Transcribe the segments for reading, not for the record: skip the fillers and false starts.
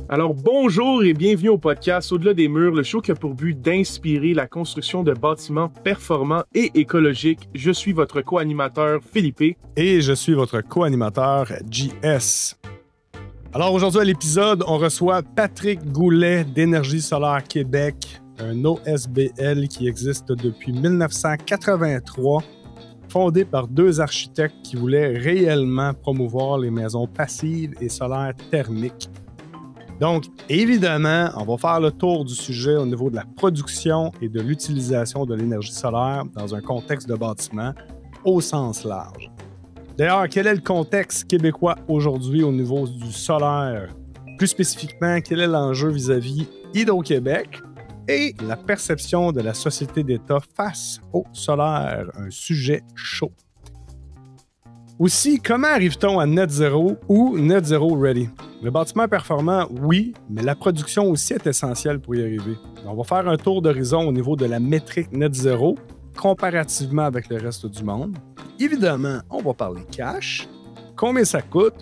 Alors bonjour et bienvenue au podcast Au-delà des murs, le show qui a pour but d'inspirer la construction de bâtiments performants et écologiques. Je suis votre co-animateur Philippe. Et je suis votre co-animateur JS. Alors aujourd'hui à l'épisode, on reçoit Patrick Goulet d'Énergie solaire Québec, un OSBL qui existe depuis 1983, fondé par deux architectes qui voulaient réellement promouvoir les maisons passives et solaires thermiques. Donc, évidemment, on va faire le tour du sujet au niveau de la production et de l'utilisation de l'énergie solaire dans un contexte de bâtiment au sens large. D'ailleurs, quel est le contexte québécois aujourd'hui au niveau du solaire? Plus spécifiquement, quel est l'enjeu vis-à-vis Hydro-Québec et la perception de la société d'État face au solaire, un sujet chaud. Aussi, comment arrive-t-on à Net Zero ou Net Zero Ready? Le bâtiment est performant, oui, mais la production aussi est essentielle pour y arriver. On va faire un tour d'horizon au niveau de la métrique Net Zero, comparativement avec le reste du monde. Évidemment, on va parler cash, combien ça coûte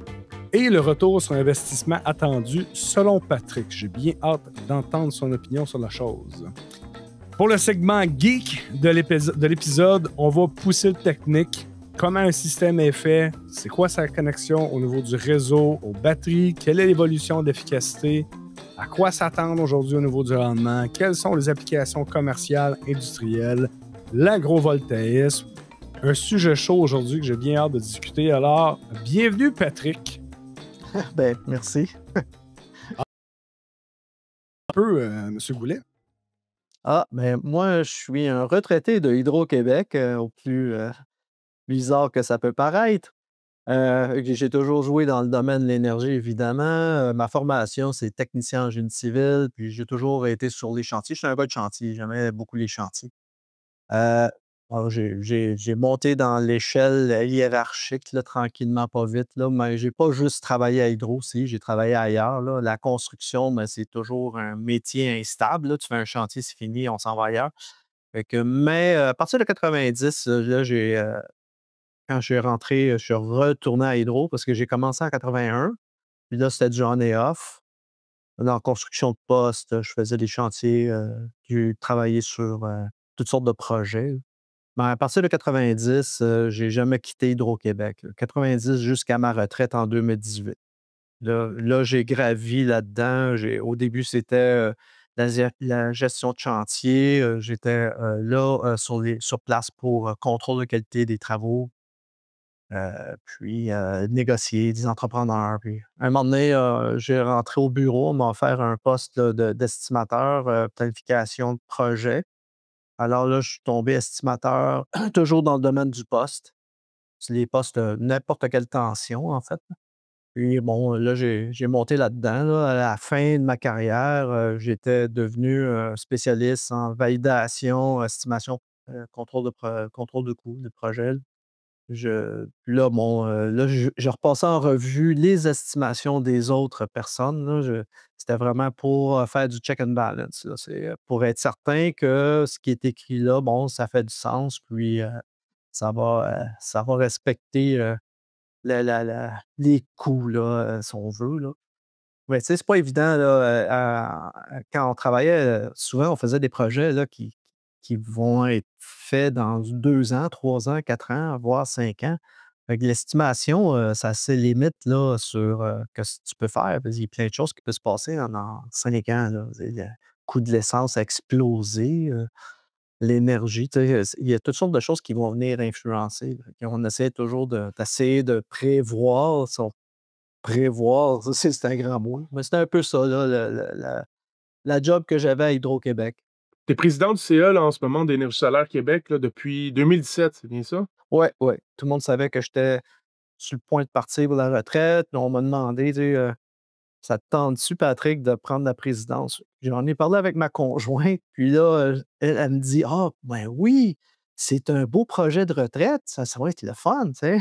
et le retour sur investissement attendu selon Patrick. J'ai bien hâte d'entendre son opinion sur la chose. Pour le segment geek de l'épisode, on va pousser le technique. Comment un système est fait, c'est quoi sa connexion au niveau du réseau, aux batteries, quelle est l'évolution d'efficacité, à quoi s'attendre aujourd'hui au niveau du rendement, quelles sont les applications commerciales, industrielles, l'agrovoltaïsme. Un sujet chaud aujourd'hui que j'ai bien hâte de discuter. Alors, bienvenue Patrick. Ben, merci. Un peu, M. Goulet. Ben moi, je suis un retraité de Hydro-Québec, au plus bizarre que ça peut paraître. J'ai toujours joué dans le domaine de l'énergie, évidemment. Ma formation, c'est technicien en génie civil, puis j'ai toujours été sur les chantiers. Je suis un gars de chantier, j'aimais beaucoup les chantiers. Alors j'ai monté dans l'échelle hiérarchique, là, tranquillement, pas vite, là, mais j'ai pas juste travaillé à Hydro aussi, j'ai travaillé ailleurs, là. La construction, ben, c'est toujours un métier instable, là. Tu fais un chantier, c'est fini, on s'en va ailleurs. Mais à partir de 90, là, quand je suis rentré, je suis retourné à Hydro parce que j'ai commencé en 81. Puis là, c'était du on et off. Dans la construction de postes, je faisais des chantiers, j'ai travaillé sur toutes sortes de projets. Mais à partir de 90, j'ai jamais quitté Hydro-Québec. 90 jusqu'à ma retraite en 2018. Là, j'ai gravi là-dedans. Au début, c'était la gestion de chantier. J'étais là sur place pour contrôle de qualité des travaux. Puis négocier des entrepreneurs. Puis, à un moment donné, j'ai rentré au bureau, on m'a offert un poste là, d'estimateur, planification de projet. Alors là, je suis tombé estimateur, toujours dans le domaine du poste. C'est les postes de n'importe quelle tension, en fait. Puis bon, là, j'ai monté là-dedans. Là. À la fin de ma carrière, j'étais devenu spécialiste en validation, estimation, contrôle de coûts de projet. Puis là, là, je repassais en revue les estimations des autres personnes, là. C'était vraiment pour faire du check and balance, là. C'est pour être certain que ce qui est écrit là, bon, ça fait du sens, puis ça va respecter les coûts, là, si on veut, là. Mais tu sais, c'est pas évident, là, quand on travaillait, souvent, on faisait des projets là, qui vont être faits dans 2 ans, 3 ans, 4 ans, voire 5 ans. Fait que l'estimation, ça a ses limites là, sur ce que tu peux faire. Parce qu'il y a plein de choses qui peuvent se passer en 5 ans. Là. Le coût de l'essence a explosé, l'énergie, tu sais, il y a toutes sortes de choses qui vont venir influencer. Fait qu'on essaie toujours d'essayer de prévoir. Prévoir, ça, c'est un grand mot. Mais c'était un peu ça, là, la job que j'avais à Hydro-Québec. Tu es président du CA là, en ce moment d'Énergie solaire Québec là, depuis 2017, c'est bien ça? Ouais, ouais. Tout le monde savait que j'étais sur le point de partir pour la retraite. On m'a demandé, tu sais, ça te tente-tu, Patrick, de prendre la présidence? J'en ai parlé avec ma conjointe, puis là, elle me dit: «Ah, ben oui, c'est un beau projet de retraite, ça va être le fun, tu sais».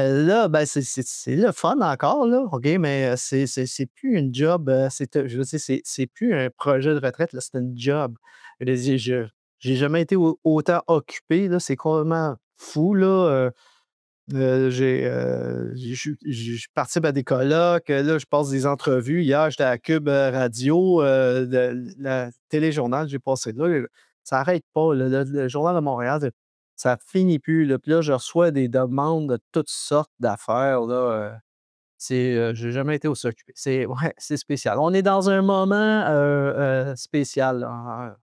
Là, ben, c'est le fun encore, là, OK, mais c'est plus une job, je veux dire, c'est plus un projet de retraite, là, c'est une job. Je veux dire, j'ai jamais été autant occupé, là, c'est complètement fou, là, je participe à des colloques, là, je passe des entrevues. Hier, j'étais à Cube Radio, la téléjournal, j'ai passé là. Ça n'arrête pas, là, le Journal de Montréal, ça finit plus, là. Puis là, je reçois des demandes de toutes sortes d'affaires, là. J'ai jamais été aussi occupé. Ouais, c'est spécial. On est dans un moment spécial, là,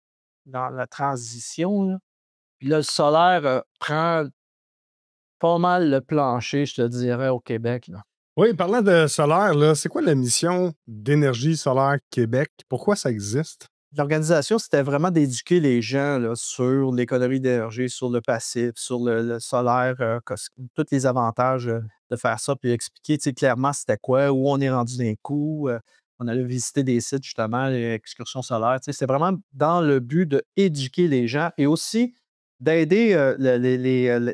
dans la transition, là. Puis là, le solaire prend pas mal le plancher, je te dirais, au Québec, là. Oui, parlant de solaire, là, c'est quoi la mission d'Énergie solaire Québec? Pourquoi ça existe? L'organisation, c'était vraiment d'éduquer les gens là, sur l'économie d'énergie, sur le passif, sur le solaire, tous les avantages de faire ça, puis expliquer tu sais, clairement c'était quoi, où on est rendu d'un coup. On allait visiter des sites, justement, les excursions solaires. Tu sais, c'est vraiment dans le but d'éduquer les gens et aussi d'aider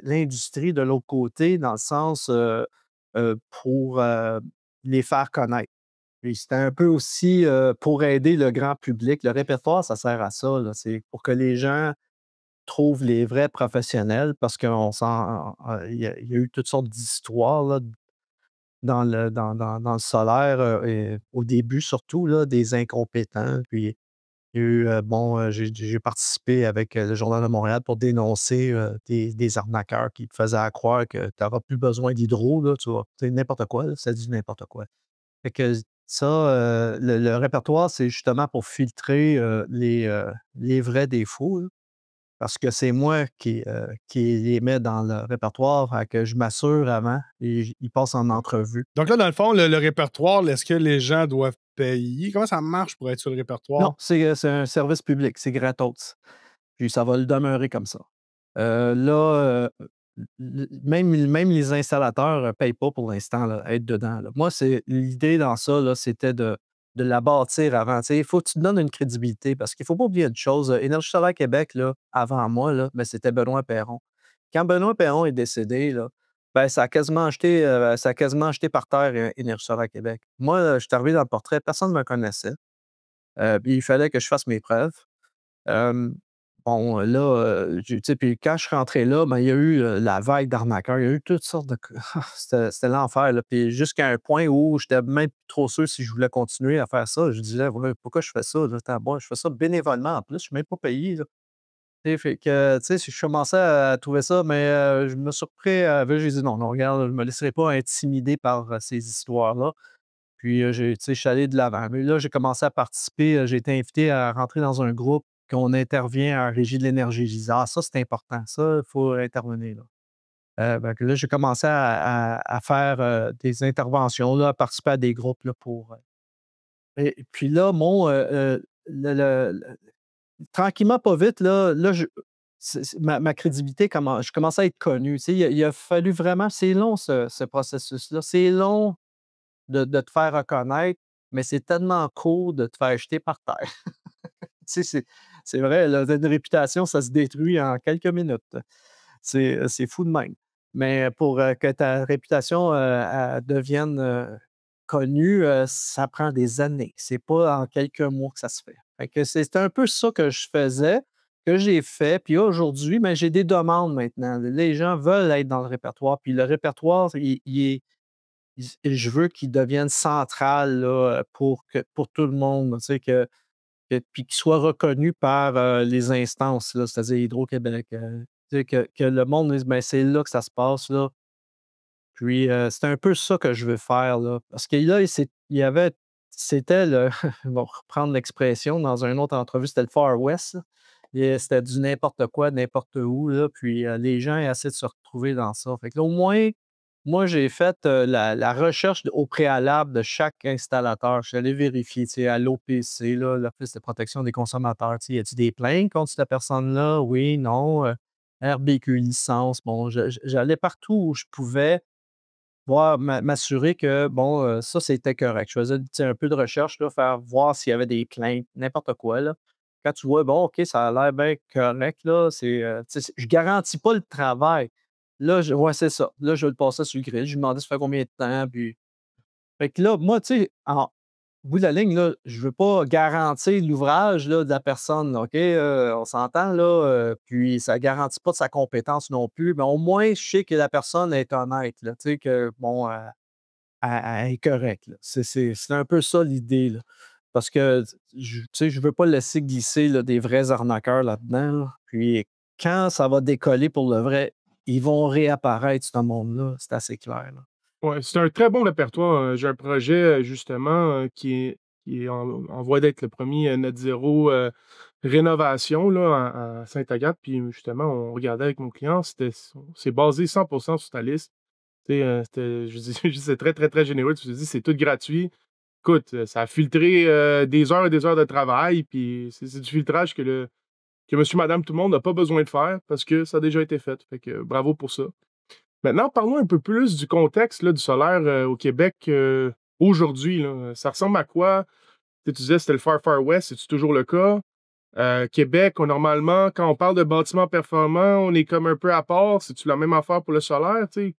l'industrie de l'autre côté, dans le sens pour les faire connaître. Puis c'était un peu aussi, pour aider le grand public. Le répertoire, ça sert à ça, là. C'est pour que les gens trouvent les vrais professionnels parce qu'on s'en il y a eu toutes sortes d'histoires, là, dans le solaire, et au début surtout, là, des incompétents. Puis il y a eu, j'ai participé avec, le Journal de Montréal pour dénoncer, des arnaqueurs qui te faisaient croire que tu n'auras plus besoin d'hydro, là, tu vois? C'est n'importe quoi, là, ça dit n'importe quoi. Fait que ça, le répertoire, c'est justement pour filtrer, les vrais défauts, là, parce que c'est moi qui les mets dans le répertoire, fait que je m'assure avant et ils passent en entrevue. Donc là, dans le fond, le répertoire, est-ce que les gens doivent payer? Comment ça marche pour être sur le répertoire? Non, c'est un service public, c'est gratos. Puis ça va le demeurer comme ça. Là, même les installateurs ne payent pas pour l'instant, là, à être dedans, là. Moi, c'est l'idée dans ça, là, c'était de la bâtir avant. Tu sais, il faut que tu te donnes une crédibilité parce qu'il ne faut pas oublier une chose, Énergie solaire Québec, là, avant moi, là, ben, c'était Benoît Perron. Quand Benoît Perron est décédé, là, ben, ça a quasiment jeté par terre, Énergie solaire Québec. Moi, là, je suis arrivé dans le portrait, personne ne me connaissait, puis il fallait que je fasse mes preuves. Hem, bon, là, tu sais, puis quand je suis rentré là, ben, il y a eu, la vague d'arnaqueurs. Il y a eu toutes sortes de c'était l'enfer, là. Puis jusqu'à un point où j'étais même plus trop sûr si je voulais continuer à faire ça. Je disais: «Ouais, pourquoi je fais ça, là? Je fais ça bénévolement en plus, je suis même pas payé, là». Tu sais, fait que, tu sais, je commençais à trouver ça, mais je me suis repris j'ai dit: «Non, non, regarde, je me laisserai pas intimider par, ces histoires-là». Puis, tu sais, je suis allé de l'avant. Mais là, j'ai commencé à participer, j'ai été invité à rentrer dans un groupe qu'on intervient en régie de l'énergie. Je disais: «Ah ça, c'est important, ça, il faut intervenir là». Fait que là, j'ai commencé à faire, des interventions, là, à participer à des groupes là pour, et puis là, le tranquillement, pas vite, là ma crédibilité je commençais à être connu. Tu sais, il a fallu vraiment c'est long ce processus-là. C'est long de te faire reconnaître, mais c'est tellement court de te faire jeter par terre. Tu sais, c'est vrai, là, une réputation, ça se détruit en quelques minutes. C'est fou de même. Mais pour, que ta réputation, elle devienne, connue, ça prend des années. C'est pas en quelques mois que ça se fait. Fait que c'est un peu ça que je faisais, que j'ai fait. Puis aujourd'hui, ben, j'ai des demandes maintenant. Les gens veulent être dans le répertoire, puis le répertoire, il est je veux qu'il devienne central là, pour tout le monde, tu sais, puis qu'il soit reconnu par, les instances, là, c'est-à-dire Hydro-Québec, tu sais, que le monde dise: «Ben, c'est là que ça se passe, là». Puis, c'est un peu ça que je veux faire, là, parce que là, il y avait c'était le bon, reprendre l'expression dans une autre entrevue, c'était le Far West, là, et c'était du n'importe quoi, n'importe où, là, puis, les gens essaient de se retrouver dans ça. Fait que là, au moins, moi, j'ai fait, la recherche au préalable de chaque installateur. Je suis allé vérifier, tu sais, à l'OPC, là, l'Office de protection des consommateurs, tu sais, y a-t-il des plaintes contre cette personne-là? Oui, non, RBQ licence. Bon, j'allais partout où je pouvais voir m'assurer que, bon, ça, c'était correct. Je faisais, tu sais, un peu de recherche, là, faire voir s'il y avait des plaintes, n'importe quoi, là. Quand tu vois, bon, OK, ça a l'air bien correct, là, tu sais, je garantis pas le travail. Là, ouais, c'est ça. Là, je le passais sur le grill. Je lui demandais ça fait combien de temps. Puis... Fait que là, moi, tu sais, en bout de la ligne, là, je ne veux pas garantir l'ouvrage là, de la personne. OK? On s'entend, là. Puis ça ne garantit pas de sa compétence non plus. Mais au moins, je sais que la personne est honnête. Là, tu sais, que, bon, elle est correcte. Là. C'est un peu ça l'idée. Là. Parce que, tu sais, je ne veux pas laisser glisser là, des vrais arnaqueurs là-dedans. Là. Puis quand ça va décoller pour le vrai, ils vont réapparaître, ce monde-là. C'est assez clair. Là. Ouais, c'est un très bon répertoire. J'ai un projet, justement, qui est en voie d'être le premier net zéro rénovation là, à Sainte-Agathe. Puis justement, on regardait avec mon client, c'est basé 100% sur ta liste. Tu sais, je dis, c'est très, très, très généreux. Tu te dis, c'est tout gratuit. Écoute, ça a filtré des heures et des heures de travail. Puis c'est du filtrage que monsieur, madame, tout le monde n'a pas besoin de faire parce que ça a déjà été fait. Fait que bravo pour ça. Maintenant, parlons un peu plus du contexte là, du solaire au Québec aujourd'hui. Là. Ça ressemble à quoi? Tu disais que c'était le Far Far West, c'est toujours le cas? Québec, normalement, quand on parle de bâtiments performants, on est comme un peu à part. C'est-tu la même affaire pour le solaire? Tu sais?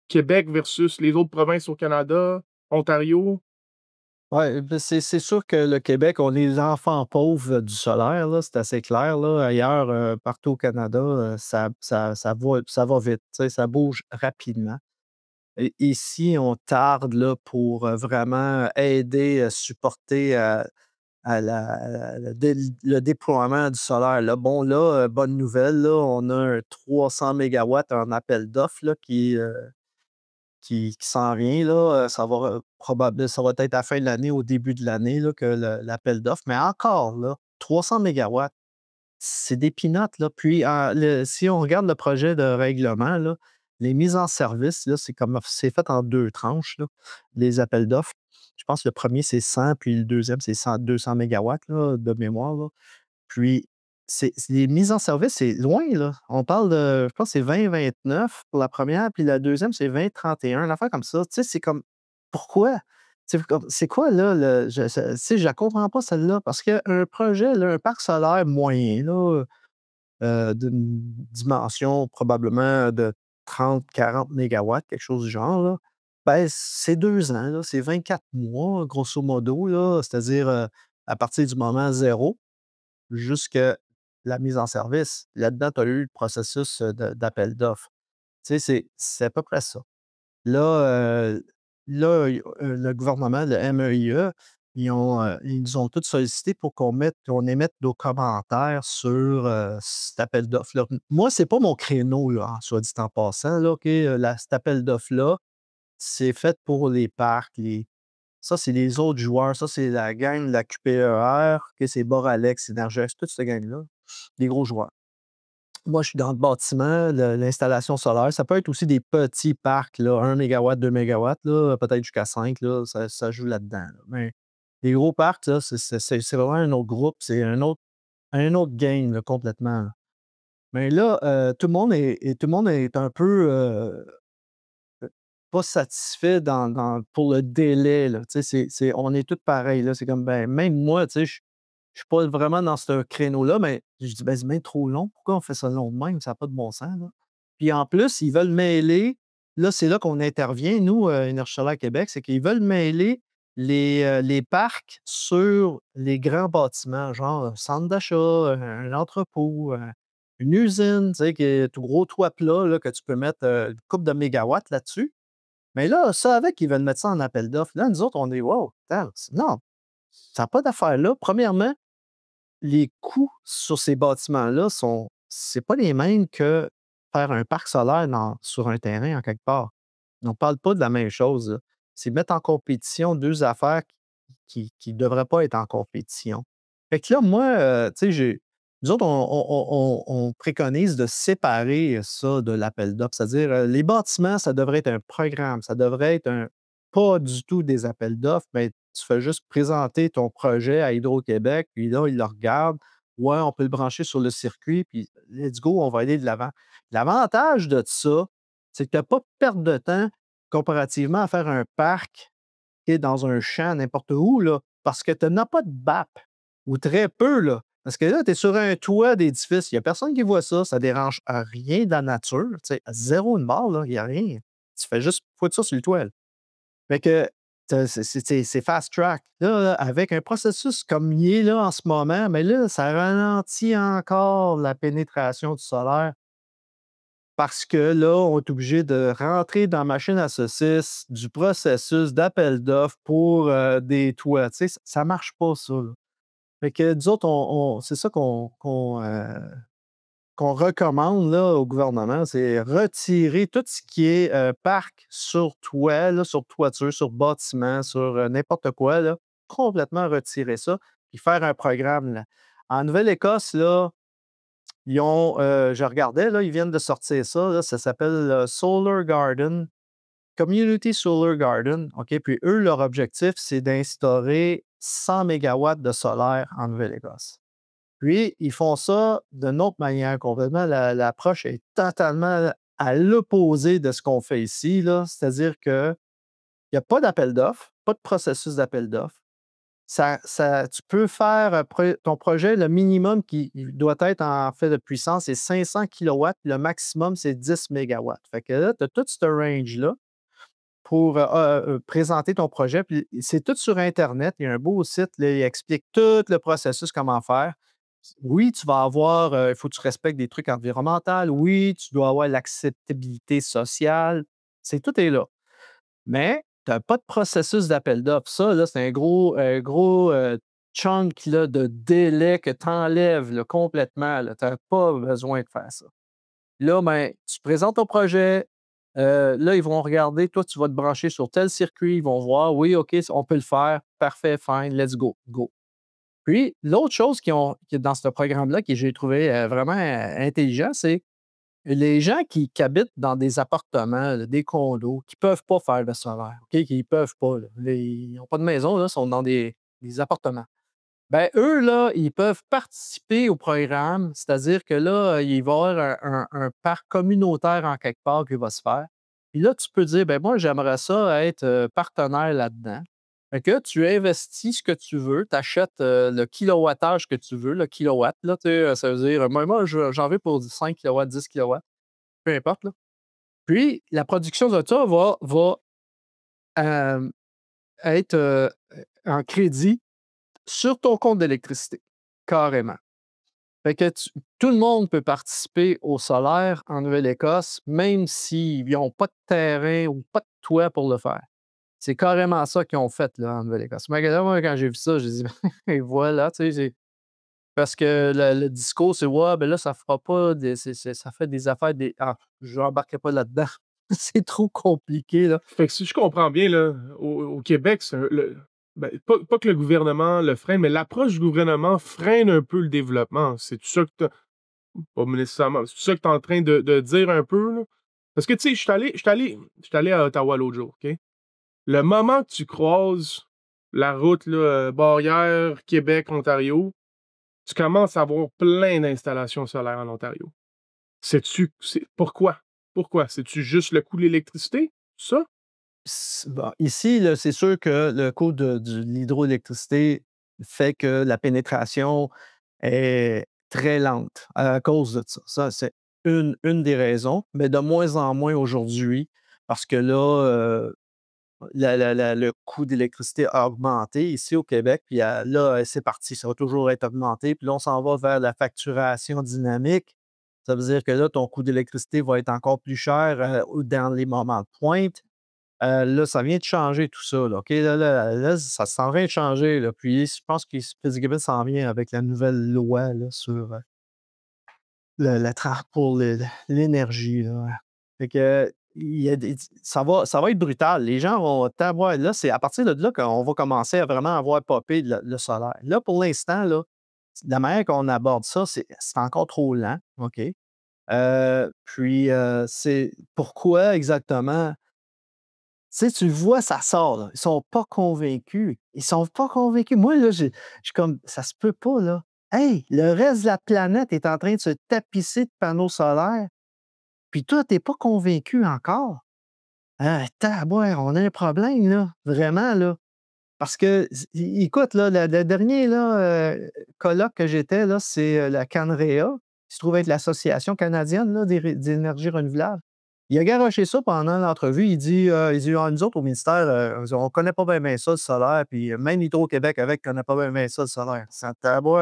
Québec versus les autres provinces au Canada, Ontario? Oui, c'est sûr que le Québec, on est les enfants pauvres du solaire, là, c'est assez clair. Là. Ailleurs, partout au Canada, ça va vite, tu sais, ça bouge rapidement. Et ici, on tarde là, pour vraiment aider, supporter le déploiement du solaire. Là. Bon, là, bonne nouvelle, là, on a un 300 mégawatts en appel d'offres là, qui s'en vient, là, ça va être à la fin de l'année, au début de l'année, là, que l'appel d'offres. Mais encore, là, 300 mégawatts, c'est des peanuts, là. Puis, si on regarde le projet de règlement, là, les mises en service, là, c'est fait en 2 tranches, là, les appels d'offres. Je pense que le premier c'est 100, puis le deuxième, c'est 200 mégawatts, là, de mémoire, là. Puis, les mises en service, c'est loin, là. On parle de, je pense que c'est 2029 pour la première, puis la deuxième, c'est 2031, une affaire comme ça. Tu sais, c'est comme, pourquoi? C'est quoi, là, tu sais, je la comprends pas, celle-là, parce qu'un projet, là, un parc solaire moyen, là, d'une dimension probablement de 30-40 mégawatts, quelque chose du genre, là, ben, c'est 2 ans, là, c'est 24 mois, grosso modo, là, c'est-à-dire, à partir du moment zéro jusqu'à la mise en service. Là-dedans, tu as eu le processus d'appel d'offres. Tu sais, c'est à peu près ça. Là, le gouvernement, le MEIE, ils nous ont tous sollicités pour qu'on émette nos commentaires sur cet appel d'offres-là. Moi, c'est pas mon créneau, là, soit dit en passant. Là, OK, cet appel d'offres-là, c'est fait pour les parcs, ça, c'est les autres joueurs. Ça, c'est la gang de la QPER, OK, c'est Boralex, Énergès, toute cette gang-là, des gros joueurs. Moi, je suis dans le bâtiment, l'installation solaire. Ça peut être aussi des petits parcs, là, 1 mégawatt, 2 mégawatts, là, peut-être jusqu'à 5, là, ça joue là-dedans. Là. Mais les gros parcs, là, c'est vraiment un autre groupe, c'est un autre game là, complètement. Là. Mais là, tout le monde est un peu pas satisfait pour le délai. Là. Tu sais, on est tous pareils. Là. C'est comme, ben, même moi, tu sais, je ne suis pas vraiment dans ce créneau-là, mais je dis, ben, c'est bien trop long. Pourquoi on fait ça long de même? Ça n'a pas de bon sens. Là. Puis en plus, ils veulent mêler, là, c'est là qu'on intervient, nous, Énergie solaire Québec, c'est qu'ils veulent mêler les parcs sur les grands bâtiments, genre un centre d'achat, un entrepôt, une usine, tu sais, qui est tout gros toit plat, là, que tu peux mettre une couple de mégawatts là-dessus. Mais là, ça avec, ils veulent mettre ça en appel d'offres. Là, nous autres, on est wow, attends, non, ça n'a pas d'affaire là. Premièrement, les coûts sur ces bâtiments-là c'est pas les mêmes que faire un parc solaire sur un terrain en quelque part. On ne parle pas de la même chose. Là. C'est mettre en compétition 2 affaires qui ne devraient pas être en compétition. Fait que là, moi, tu sais, nous autres, on préconise de séparer ça de l'appel d'offres. C'est-à-dire, les bâtiments, ça devrait être un programme. Ça devrait être pas du tout des appels d'offres, mais tu fais juste présenter ton projet à Hydro-Québec, puis là, ils le regardent. Ouais, on peut le brancher sur le circuit, puis let's go, on va aller de l'avant. L'avantage de ça, c'est que tu n'as pas de perte de temps comparativement à faire un parc qui est dans un champ n'importe où, là, parce que tu n'as pas de BAP ou très peu. Là. Parce que là, tu es sur un toit d'édifice, il n'y a personne qui voit ça, ça ne dérange à rien de la nature, tu sais, zéro une barre, là, il n'y a rien. Tu fais juste foutre ça sur le toit. Là. Fait que c'est fast track. Là, avec un processus comme il est là en ce moment, mais là, ça ralentit encore la pénétration du solaire parce que là, on est obligé de rentrer dans la machine à saucisses du processus d'appel d'offres pour des toits. Tu sais, ça ne marche pas, ça. Là. Fait que nous autres, c'est ça qu'on recommande là, au gouvernement, c'est retirer tout ce qui est parc sur toit, là, sur toiture, sur bâtiment, sur n'importe quoi, là, complètement retirer ça, puis faire un programme. Là. En Nouvelle-Écosse, là, ils ont, je regardais, là, ils viennent de sortir ça, là, ça s'appelle Solar Garden, Community Solar Garden. OK? Puis eux, leur objectif, c'est d'instaurer 100 mégawatts de solaire en Nouvelle-Écosse. Puis, ils font ça d'une autre manière complètement. L'approche est totalement à l'opposé de ce qu'on fait ici, là. C'est-à-dire qu'il n'y a pas d'appel d'offres, pas de processus d'appel d'offres. Tu peux faire ton projet, le minimum qui doit être en fait de puissance, c'est 500 kilowatts, le maximum, c'est 10 mégawatts. Fait que là, tu as tout ce range-là pour présenter ton projet. Puis c'est tout sur Internet. Il y a un beau site, là, il explique tout le processus, comment faire. Oui, tu vas avoir, il faut que tu respectes des trucs environnementaux. Oui, tu dois avoir l'acceptabilité sociale. Tout est là. Mais tu n'as pas de processus d'appel d'offres. Ça, là, c'est un gros chunk là, de délai que tu enlèves complètement. Tu n'as pas besoin de faire ça. Là, ben, tu présentes ton projet. Là, ils vont regarder. Toi, tu vas te brancher sur tel circuit. Ils vont voir. Oui, OK, on peut le faire. Parfait, fine, let's go. Go. Puis, l'autre chose qui est dans ce programme-là, que j'ai trouvé vraiment intelligent, c'est les gens qui habitent dans des appartements, là, des condos, qui ne peuvent pas faire de solaire, OK? Qui ne peuvent pas. Là. Ils n'ont pas de maison, là, sont dans des appartements. Ben eux, là, ils peuvent participer au programme, c'est-à-dire que là, il va y avoir un parc communautaire en quelque part qui va se faire. Puis là, tu peux dire, ben moi, j'aimerais ça être partenaire là-dedans. Fait que tu investis ce que tu veux, tu achètes le kilowattage que tu veux, le kilowatt, là, ça veut dire, moi, j'en veux pour 5 kilowatts, 10 kilowatts, peu importe, là. Puis, la production de ça va euh, être en crédit sur ton compte d'électricité, carrément. Fait que tout le monde peut participer au solaire en Nouvelle-Écosse, même s'ils n'ont pas de terrain ou pas de toit pour le faire. C'est carrément ça qu'ils ont fait là, en Nouvelle-Écosse. Mais là, moi, quand j'ai vu ça, j'ai dit, et voilà, tu sais, parce que le discours, c'est ouais, ben là, ça fera pas, ça fait des affaires, je n'embarquerai pas là-dedans. C'est trop compliqué, là. Fait que si je comprends bien, là, au Québec, ben, pas que le gouvernement le freine, mais l'approche du gouvernement freine un peu le développement. C'est ça que pas nécessairement. C'est ça que tu es en train de dire un peu, là? Parce que, tu sais, je suis allé à Ottawa l'autre jour, OK? Le moment que tu croises la route, là, barrière Québec-Ontario, tu commences à avoir plein d'installations solaires en Ontario. Pourquoi? Pourquoi? C'est-tu juste le coût de l'électricité? Ça? Bon, ici, là, c'est sûr que le coût de l'hydroélectricité fait que la pénétration est très lente à cause de ça. Ça, c'est une des raisons, mais de moins en moins aujourd'hui parce que là, le coût d'électricité a augmenté ici au Québec, puis là, c'est parti, ça va toujours être augmenté. Puis là, on s'en va vers la facturation dynamique. Ça veut dire que là, ton coût d'électricité va être encore plus cher dans les moments de pointe. Là, ça vient de changer tout ça. Là, OK? Là, ça s'en vient de changer. Là. Puis je pense que Fitzgibbon s'en vient avec la nouvelle loi là, sur pour l'énergie. Là. Fait que, ça va être brutal. Les gens vont avoir. Là, c'est à partir de là qu'on va commencer à vraiment avoir popé le solaire. Là, pour l'instant, là, la manière qu'on aborde ça, c'est encore trop lent. OK? Puis, c'est pourquoi exactement? Tu sais, tu le vois, ça sort, là. Ils sont pas convaincus. Ils sont pas convaincus. Moi, là, je suis comme: «Ça se peut pas, là. Hey, le reste de la planète est en train de se tapisser de panneaux solaires, puis toi, tu es pas convaincu encore? Ah, tabouère, on a un problème, là, vraiment, là». Parce que, écoute, là, le dernier là, colloque que j'étais, là, c'est la CanREA, qui se trouve être l'Association canadienne là, d'énergie renouvelable. Il a garoché ça pendant l'entrevue. Il dit ah, nous autres, au ministère, on ne connaît pas bien ça, le solaire. Puis même Hydro-Québec avec ne connaît pas bien ça, le solaire. Ça taboue.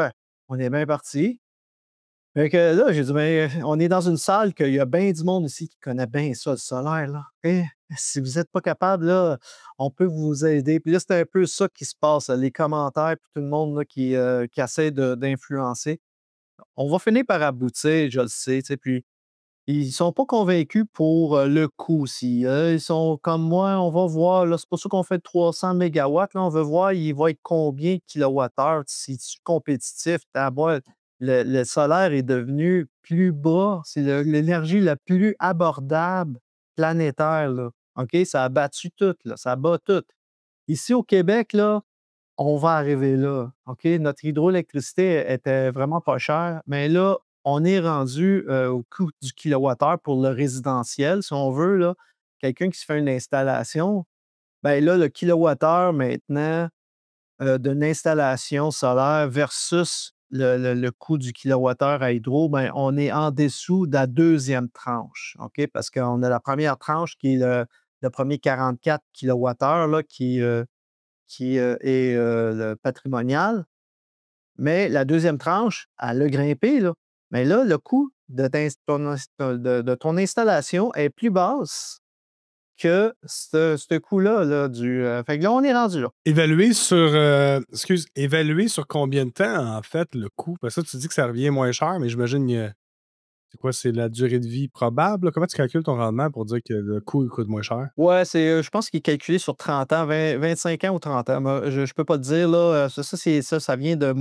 On est bien parti. Fait que là, j'ai dit, mais on est dans une salle qu'il y a bien du monde ici qui connaît bien ça, le solaire, là. Et si vous n'êtes pas capable, là, on peut vous aider. Puis là, c'est un peu ça qui se passe, les commentaires, puis tout le monde là, qui essaie d'influencer. On va finir par aboutir, je le sais, tu sais, puis ils sont pas convaincus pour le coût aussi. Ils sont comme moi, on va voir, là, c'est pour ça qu'on fait 300 mégawatts, là, on veut voir, il va être combien de kilowattheures, si tu compétitif, le solaire est devenu plus bas, c'est l'énergie la plus abordable planétaire, là. OK? Ça a battu tout, là, ça bat tout. Ici au Québec, là, on va arriver là. OK? Notre hydroélectricité était vraiment pas chère, mais là, on est rendu au coût du kilowattheure pour le résidentiel, si on veut, là. Quelqu'un qui se fait une installation, ben là, le kilowattheure maintenant d'une installation solaire versus le coût du kilowattheure à hydro, ben, on est en dessous de la deuxième tranche. OK? Parce qu'on a la première tranche qui est le premier 44 kilowattheures là, qui est le patrimonial. Mais la deuxième tranche, elle a grimpé. Là. Mais là, le coût de ton installation est plus basse que ce coût-là. Là, fait que là, on est rendu là. Évaluer sur combien de temps, en fait, le coût? Parce que ça, tu dis que ça revient moins cher, mais j'imagine c'est quoi, c'est la durée de vie probable? Comment tu calcules ton rendement pour dire que le coût il coûte moins cher? Ouais, je pense qu'il est calculé sur 30 ans, 25 ans ou 30 ans. Moi, je ne peux pas te dire, là. Ça vient de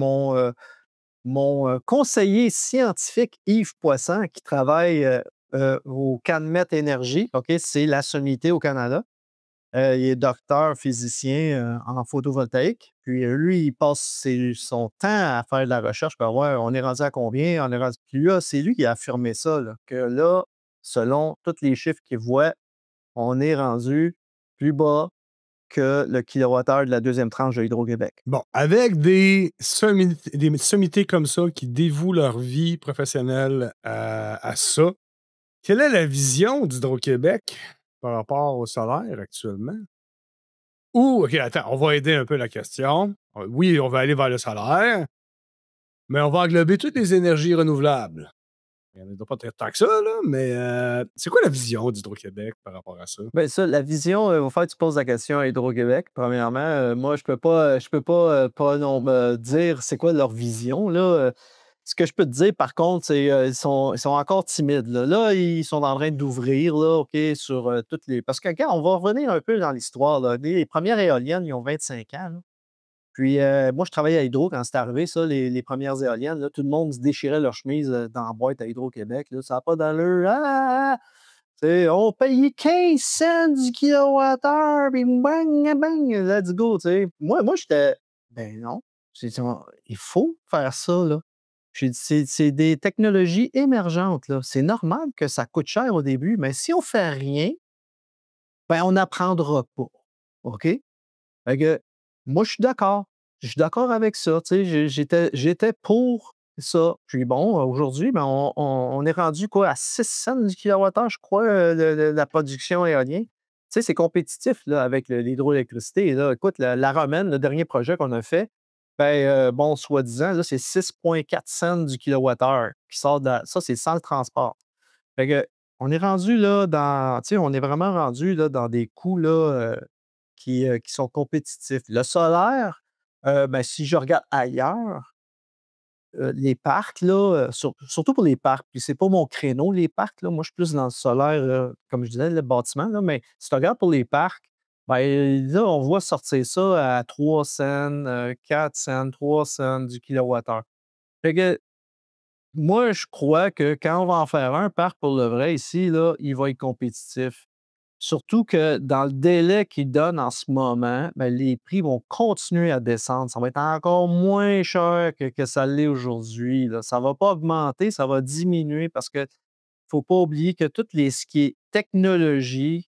mon conseiller scientifique Yves Poisson qui travaille au CanMet Énergie. OK? C'est la sommité au Canada. Il est docteur physicien en photovoltaïque. Puis lui, il passe son temps à faire de la recherche. Ben ouais, on est rendu à combien? On est rendu. Puis là, c'est lui qui a affirmé ça, là, que là, selon tous les chiffres qu'il voit, on est rendu plus bas que le kilowattheure de la deuxième tranche de Hydro-Québec. Bon, avec des sommités comme ça qui dévouent leur vie professionnelle à ça, quelle est la vision d'Hydro-Québec par rapport au solaire actuellement? Ou, OK, attends, on va aider un peu la question. Oui, on va aller vers le solaire, mais on va englober toutes les énergies renouvelables. Il n'y en a pas tant que ça, là, mais c'est quoi la vision d'Hydro-Québec par rapport à ça? Bien, ça, la vision, il va falloir que tu poses la question à Hydro-Québec, premièrement. Moi, je peux pas non, dire c'est quoi leur vision. Là. Ce que je peux te dire, par contre, c'est qu'ils sont encore timides. Là. Là, ils sont en train d'ouvrir, là, OK, sur toutes les. Parce que, quand on va revenir un peu dans l'histoire, là, les premières éoliennes, ils ont 25 ans. Là. Puis, moi, je travaillais à Hydro quand c'est arrivé, ça, les premières éoliennes. Là, tout le monde se déchirait leur chemise dans la boîte à Hydro-Québec. Là. Ça n'a pas d'allure. On payait 15 cents du kilowattheure, puis bang, bang, let's go. Moi j'étais, ben non, il faut faire ça. Là. J'ai dit, c'est des technologies émergentes. Là. C'est normal que ça coûte cher au début, mais si on ne fait rien, ben, on n'apprendra pas. OK? Fait que, moi, je suis d'accord. Je suis d'accord avec ça. J'étais pour ça. Puis bon, aujourd'hui, ben, on est rendu quoi, à 6 cents du kilowattheure, je crois, la production éolienne. C'est compétitif là, avec l'hydroélectricité. Là. Écoute, la Romaine, le dernier projet qu'on a fait, ben, bon, soi-disant, là, c'est 6,4 cents du kilowattheure qui sort ça, c'est sans le transport. Fait que, on est rendu là on est vraiment rendu là, dans des coûts là, qui sont compétitifs. Le solaire, ben, si je regarde ailleurs, les parcs, là, surtout pour les parcs, puis c'est pas mon créneau, les parcs, là, moi, je suis plus dans le solaire, comme je disais, le bâtiment, là, mais si tu regardes pour les parcs, ben, là, on voit sortir ça à 3 cents, 4 cents, 3 cents du kilowattheure. Fait que moi, je crois que quand on va en faire un parc pour le vrai ici, là, il va être compétitif. Surtout que dans le délai qu'ils donnent en ce moment, ben, les prix vont continuer à descendre. Ça va être encore moins cher que ça l'est aujourd'hui. Là. Ça ne va pas augmenter, ça va diminuer parce que faut pas oublier que ce qui est technologie,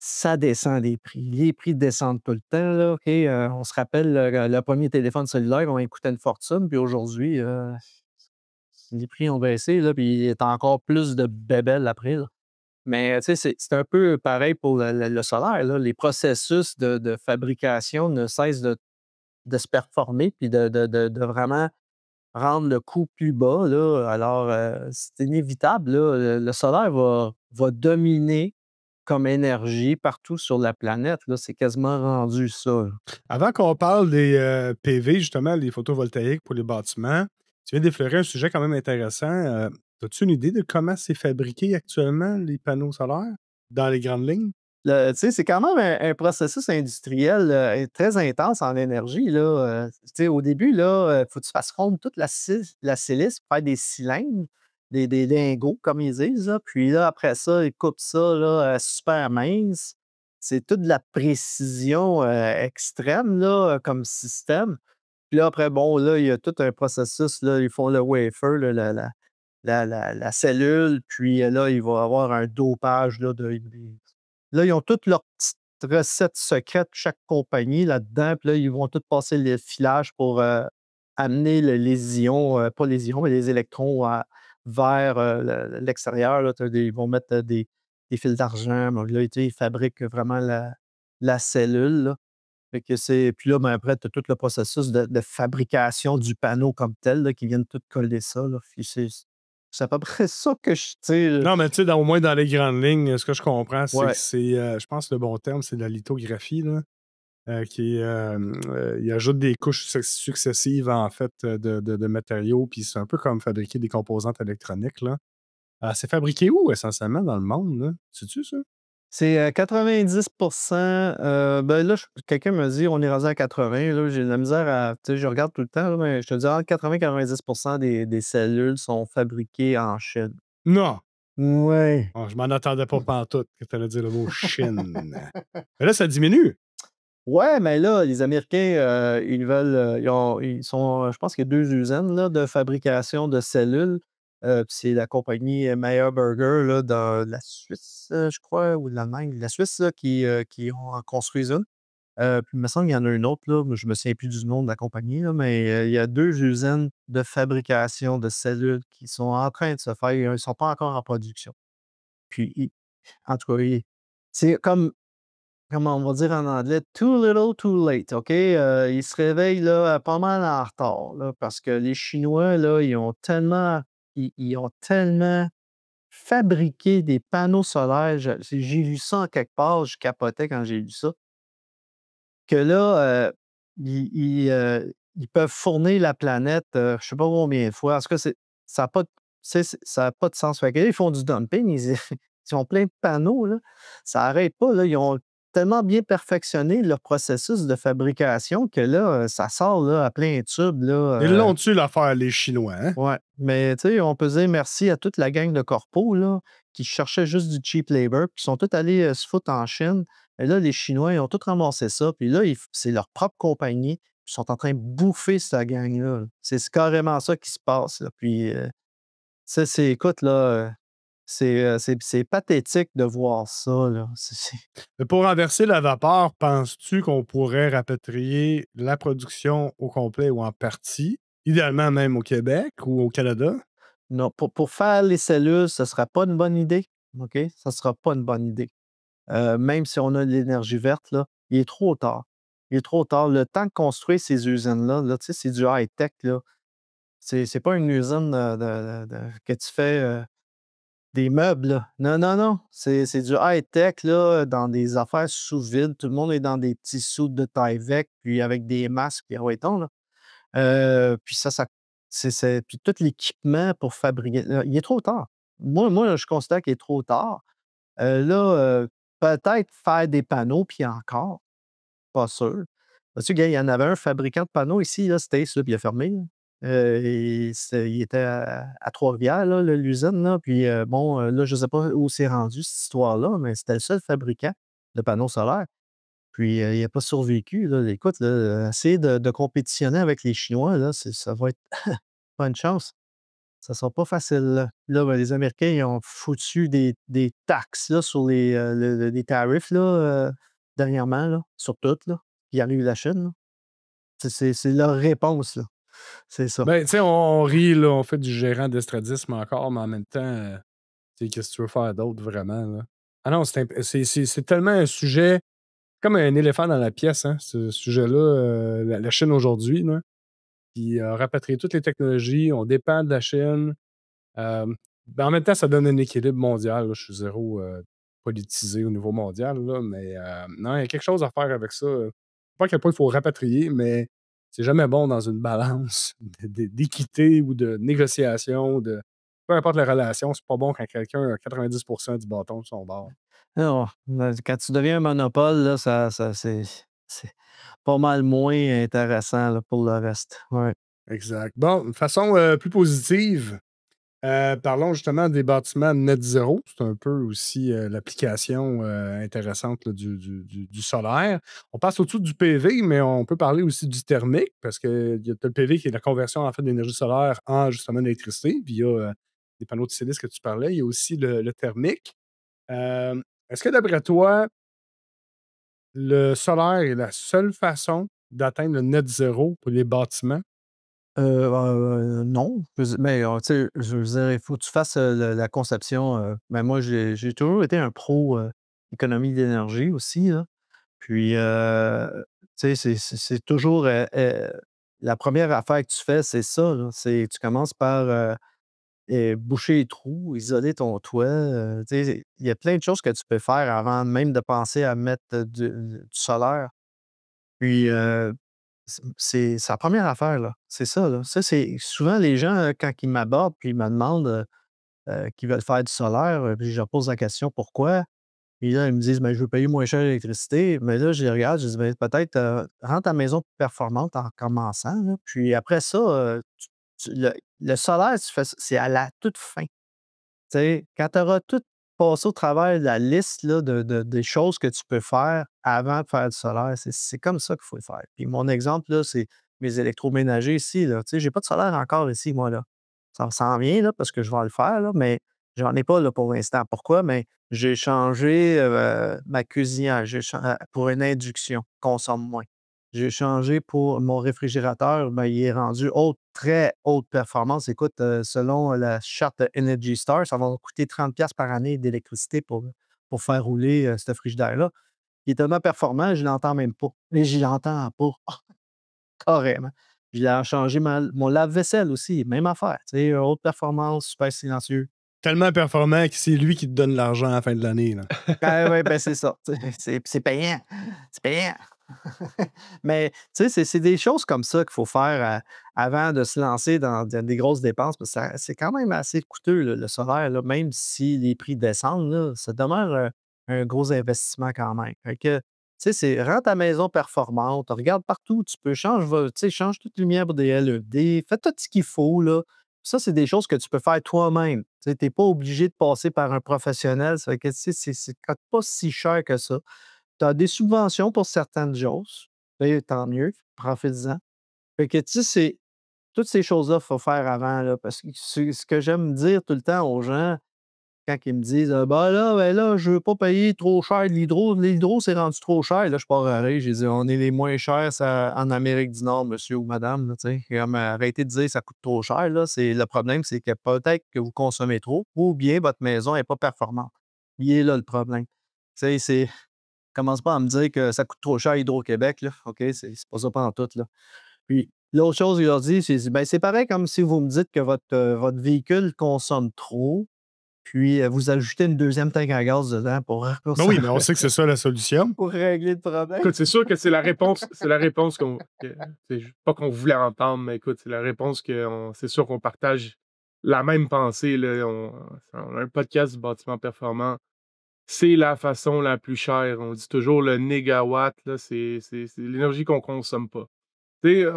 ça descend les prix. Les prix descendent tout le temps, là, OK? On se rappelle le 1er téléphone cellulaire, on coûtait une fortune, puis aujourd'hui, les prix ont baissé, là, puis il y a encore plus de bébelles après, là. Mais tu sais, c'est un peu pareil pour le solaire, là. Les processus de fabrication ne cessent de se performer puis de vraiment rendre le coût plus bas, là. Alors, c'est inévitable, là. Le solaire va dominer comme énergie partout sur la planète, là. C'est quasiment rendu ça, là. Avant qu'on parle des PV, justement, les photovoltaïques pour les bâtiments, tu viens d'effleurer un sujet quand même intéressant. As-tu une idée de comment c'est fabriqué actuellement, les panneaux solaires, dans les grandes lignes? Tu sais, c'est quand même un processus industriel, très intense en énergie, là. Tu sais, au début, là, faut que tu fasses fondre toute la silice pour faire des cylindres, des lingots, comme ils disent, là. Puis là, après ça, ils coupent ça, là, super mince. C'est toute de la précision, extrême, là, comme système. Puis là, après, bon, là, il y a tout un processus, là, ils font le wafer, là, la cellule, puis là, il va y avoir un dopage, là, là, ils ont toutes leurs petites recettes secrètes, chaque compagnie là-dedans. Puis là, ils vont tous passer le filage pour amener les ions, pas les ions, mais les électrons vers l'extérieur, là. Ils vont mettre des fils d'argent. Donc là, tu sais, ils fabriquent vraiment la cellule, là. Fait que puis là, ben, après, tu as tout le processus de fabrication du panneau comme tel, là, qui viennent tout coller ça, là. Puis c'est à peu près ça que je, tu sais, Non, mais tu sais, au moins dans les grandes lignes, ce que je comprends, c'est que ouais. c'est, je pense que le bon terme, c'est de la lithographie, là, il ajoute des couches successives, en fait, de matériaux, puis c'est un peu comme fabriquer des composantes électroniques, là. C'est fabriqué où, essentiellement, dans le monde, là? Sais-tu ça? C'est 90. Ben là, quelqu'un m'a dit on est rendu à 80. Là, j'ai de la misère à. Tu sais, je regarde tout le temps, là, mais je te dis entre 80 et 90 des cellules sont fabriquées en Chine. Non! Ouais. Oh, je m'en attendais pas pantoute que tu allais dire le mot Chine. Mais là, ça diminue. Ouais, mais là, les Américains, ils veulent. Ils sont. Je pense qu'il y a 2 usines là, de fabrication de cellules. Puis c'est la compagnie Meyer Burger là, dans la Suisse, je crois, ou de l'Allemagne. La Suisse, là, qui ont construit une. Puis il me semble qu'il y en a une autre, là, mais je me souviens plus du nom de la compagnie, là, mais il y a 2 usines de fabrication de cellules qui sont en train de se faire. Ils ne sont pas encore en production. Puis, en tout cas, c'est comme, comment on va dire en anglais, too little, too late. OK? Ils se réveillent là, pas mal en retard, là, parce que les Chinois, là, ils ont tellement fabriqué des panneaux solaires. J'ai lu ça en quelque part, je capotais quand j'ai lu ça. Que là, ils peuvent fournir la planète, je ne sais pas combien de fois. En tout cas, ça a pas de ça a pas de sens. Fait que là, ils font du dumping, ils ont plein de panneaux, là. Ça n'arrête pas, là. Ils ont tellement bien perfectionné leur processus de fabrication que là, ça sort, là, à plein tube, Ils là, l'ont-tu, l'affaire, les Chinois, hein? ouais. Mais tu sais, on peut dire merci à toute la gang de corpos, là, qui cherchaient juste du cheap labor, puis ils sont tous allés, se foutre en Chine. Et là, les Chinois, ils ont tous ramassé ça, puis là, c'est leur propre compagnie. Ils sont en train de bouffer cette gang-là, là. C'est carrément ça qui se passe, là. Puis, ça, écoute, là, c'est pathétique de voir ça, là. Mais pour renverser la vapeur, penses-tu qu'on pourrait rapatrier la production au complet ou en partie, idéalement même au Québec ou au Canada? Non, pour faire les cellules, ce ne sera pas une bonne idée, OK? Ça ne sera pas une bonne idée. Même si on a de l'énergie verte, là, il est trop tard. Il est trop tard. Le temps de construire ces usines-là, là, tu sais, c'est du high-tech, là. C'est pas une usine, que tu fais, des meubles, là. Non, non, non. C'est du high-tech, là, dans des affaires sous vide. Tout le monde est dans des petits suits de Tyvek, puis avec des masques, puis ah ouais donc, là. Puis ça puis tout l'équipement pour fabriquer là, il est trop tard. Moi, je considère qu'il est trop tard. Là, peut-être faire des panneaux, puis encore, pas sûr. Parce que, gars, il y en avait un fabricant de panneaux ici, là, Stace, là, puis il a fermé, là. Il était à Trois-Rivières, là, l'usine, là, puis bon, là, je ne sais pas où c'est rendu cette histoire-là, mais c'était le seul fabricant de panneaux solaires. Puis, il n'a pas survécu, là. Écoute, là, essayer de compétitionner avec les Chinois, là, ça va être pas une chance. Ça sera pas facile, là. Là, ben, les Américains, ils ont foutu des taxes, là, sur les tarifs, là, dernièrement, là, sur tout, là, qui arrivent de la Chine, là. C'est leur réponse, là. C'est ça. Ben, tu sais, on rit, là, on fait du gérant d'estradisme encore, mais en même temps, tu sais, qu'est-ce que tu veux faire d'autre, vraiment, là? Ah non, c'est tellement un sujet, comme un éléphant dans la pièce, hein, ce sujet-là, la Chine aujourd'hui, là. Puis rapatrier toutes les technologies, on dépend de la Chine. Ben, en même temps, ça donne un équilibre mondial, là. Je suis zéro politisé au niveau mondial, là, mais non, il y a quelque chose à faire avec ça. Je sais pas à quel point il faut rapatrier, mais c'est jamais bon dans une balance d'équité ou de négociation, peu importe la relation, c'est pas bon quand quelqu'un a 90% du bâton de son bord. Non, quand tu deviens un monopole, là, c'est pas mal moins intéressant, là, pour le reste. Ouais. Exact. Bon, de façon plus positive, parlons justement des bâtiments net zéro. C'est un peu aussi l'application intéressante là, du solaire. On passe au-dessus du PV, mais on peut parler aussi du thermique, parce que y a le PV qui est la conversion en fait d'énergie solaire en justement d'électricité, via les panneaux de silice que tu parlais. Il y a aussi le thermique. Est-ce que d'après toi, le solaire est la seule façon d'atteindre le net zéro pour les bâtiments? Non, mais tu sais, je veux dire, il faut que tu fasses, la conception, ben, moi, j'ai toujours été un pro, économie d'énergie aussi, là. Puis, tu sais, c'est toujours, la première affaire que tu fais, c'est ça, là. C'est tu commences par, boucher les trous, isoler ton toit, tu sais, il y a plein de choses que tu peux faire avant même de penser à mettre, du solaire. Puis, c'est la première affaire, là. C'est ça, là. Ça, c'est souvent les gens, quand ils m'abordent puis ils me demandent, qu'ils veulent faire du solaire, puis je leur pose la question: «Pourquoi?» Puis là, ils me disent: «Ben, je veux payer moins cher l'électricité». Mais là, je les regarde, je dis: «Ben, peut-être, rends ta maison plus performante en commençant, là, puis après ça, le solaire, tu fais ça c'est à la toute fin». Tu sais, quand tu auras tout passé au travers de la liste là, des choses que tu peux faire avant de faire du solaire, c'est comme ça qu'il faut le faire. Puis mon exemple, là, c'est mes électroménagers ici. Là. Tu sais, j'ai pas de solaire encore ici, moi, là. Ça s'en vient, là, parce que je vais le faire, là, mais j'en ai pas là, pour l'instant. Pourquoi? Mais j'ai changé ma cuisinière pour une induction, consomme moins. J'ai changé pour mon réfrigérateur, ben, il est rendu très haute performance. Écoute, selon la charte Energy Star, ça va coûter 30$ par année d'électricité pour faire rouler ce frigidaire-là. Il est tellement performant, je ne l'entends même pas. Mais je l'entends pas, carrément. J'ai changé mon lave-vaisselle aussi, même affaire. Tu sais, haute performance, super silencieux. Tellement performant que c'est lui qui te donne l'argent à la fin de l'année, là. Ah ouais, ben c'est ça. C'est payant. C'est payant. Mais tu sais, c'est des choses comme ça qu'il faut faire avant de se lancer dans des grosses dépenses, parce que c'est quand même assez coûteux, le solaire, là, même si les prix descendent, là, ça demeure un gros investissement quand même. Fait que, tu sais, rends ta maison performante, regarde partout où tu peux, change toute lumière pour des LED, fais tout ce qu'il faut, là. Ça, c'est des choses que tu peux faire toi-même. Tu n'es pas obligé de passer par un professionnel. Ça fait que, tu sais, c'est pas si cher que ça. Tu as des subventions pour certaines choses. Là, tant mieux, profites-en. Fait que, tu sais, c'est toutes ces choses-là, il faut faire avant, là, parce que ce que j'aime dire tout le temps aux gens, quand ils me disent: ben là, je veux pas payer trop cher de l'hydro. L'hydro, c'est rendu trop cher». Là, je pars à rire. J'ai dit: «On est les moins chers en Amérique du Nord, monsieur ou madame». Là, tu sais. Comme, arrêtez de dire que ça coûte trop cher. Là. Le problème, c'est que peut-être que vous consommez trop ou bien votre maison n'est pas performante. Il est là le problème. Tu sais, commence pas à me dire que ça coûte trop cher à Hydro-Québec, là, OK? C'est pas ça pantoute, là. Puis l'autre chose, il leur dit, ben, c'est pareil comme si vous me dites que votre véhicule consomme trop, puis vous ajoutez une deuxième tank à gaz dedans Ben oui, mais on sait que c'est ça la solution. pour régler le problème. Écoute, c'est sûr que c'est la réponse pas qu'on voulait entendre, mais écoute, c'est la réponse c'est sûr qu'on partage la même pensée, là. On a un podcast du bâtiment performant. C'est la façon la plus chère. On dit toujours le négawatt, là, c'est l'énergie qu'on consomme pas. Tu sais,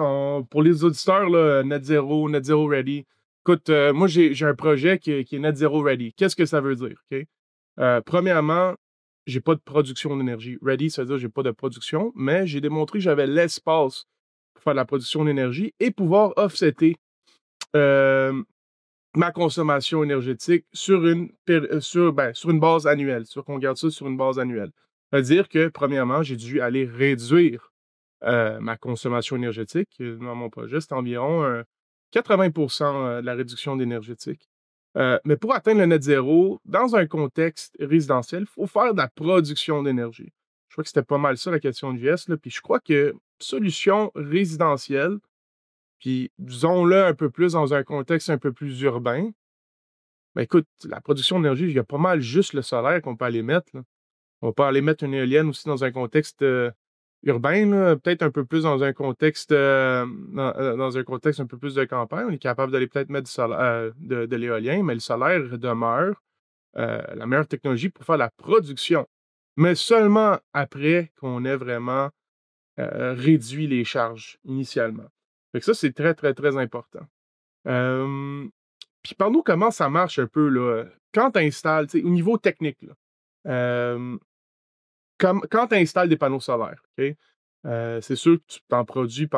pour les auditeurs, là, net zero ready. Écoute, moi, j'ai un projet qui est net zero ready. Qu'est-ce que ça veut dire? OK? Premièrement, j'ai pas de production d'énergie. Ready, ça veut dire que j'ai pas de production, mais j'ai démontré que j'avais l'espace pour faire de la production d'énergie et pouvoir offsetter ma consommation énergétique sur une base annuelle, qu'on garde ça sur une base annuelle. C'est-à-dire que, premièrement, j'ai dû aller réduire ma consommation énergétique. Dans mon projet, c'est environ 80 de la réduction d'énergétique. Mais pour atteindre le net zéro, dans un contexte résidentiel, il faut faire de la production d'énergie. Je crois que c'était pas mal ça la question de JS, là. Puis je crois que solution résidentielle, puis disons-le un peu plus dans un contexte un peu plus urbain, ben écoute, la production d'énergie, il y a pas mal juste le solaire qu'on peut aller mettre, là. On peut aller mettre une éolienne aussi dans un contexte urbain, là, peut-être un peu plus dans un contexte dans un contexte un peu plus de campagne. On est capable d'aller peut-être mettre de l'éolien, mais le solaire demeure la meilleure technologie pour faire la production. Mais seulement après qu'on ait vraiment réduit les charges initialement. Fait que ça, c'est très, très, très important. Euh, Puis parle-nous comment ça marche un peu là, quand tu installes, au niveau technique, là, euh, quand tu installes des panneaux solaires, OK? C'est sûr que tu t'en produis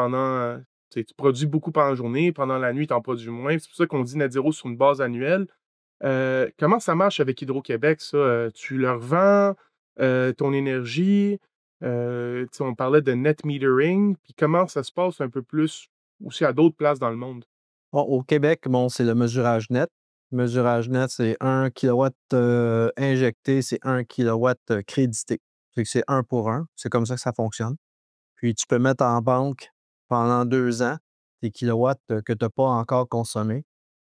tu produis beaucoup pendant la journée, pendant la nuit, tu en produis moins. C'est pour ça qu'on dit net zéro sur une base annuelle. Comment ça marche avec Hydro-Québec, ça? Tu leur vends ton énergie? On parlait de net metering, puis comment ça se passe un peu plus aussi à d'autres places dans le monde? Bon, au Québec, bon, c'est le mesurage net. Le mesurage net, c'est 1 kilowatt injecté, c'est 1 kilowatt crédité. Fait que c'est 1 pour 1. C'est comme ça que ça fonctionne. Puis tu peux mettre en banque pendant 2 ans tes kilowatts que tu n'as pas encore consommés.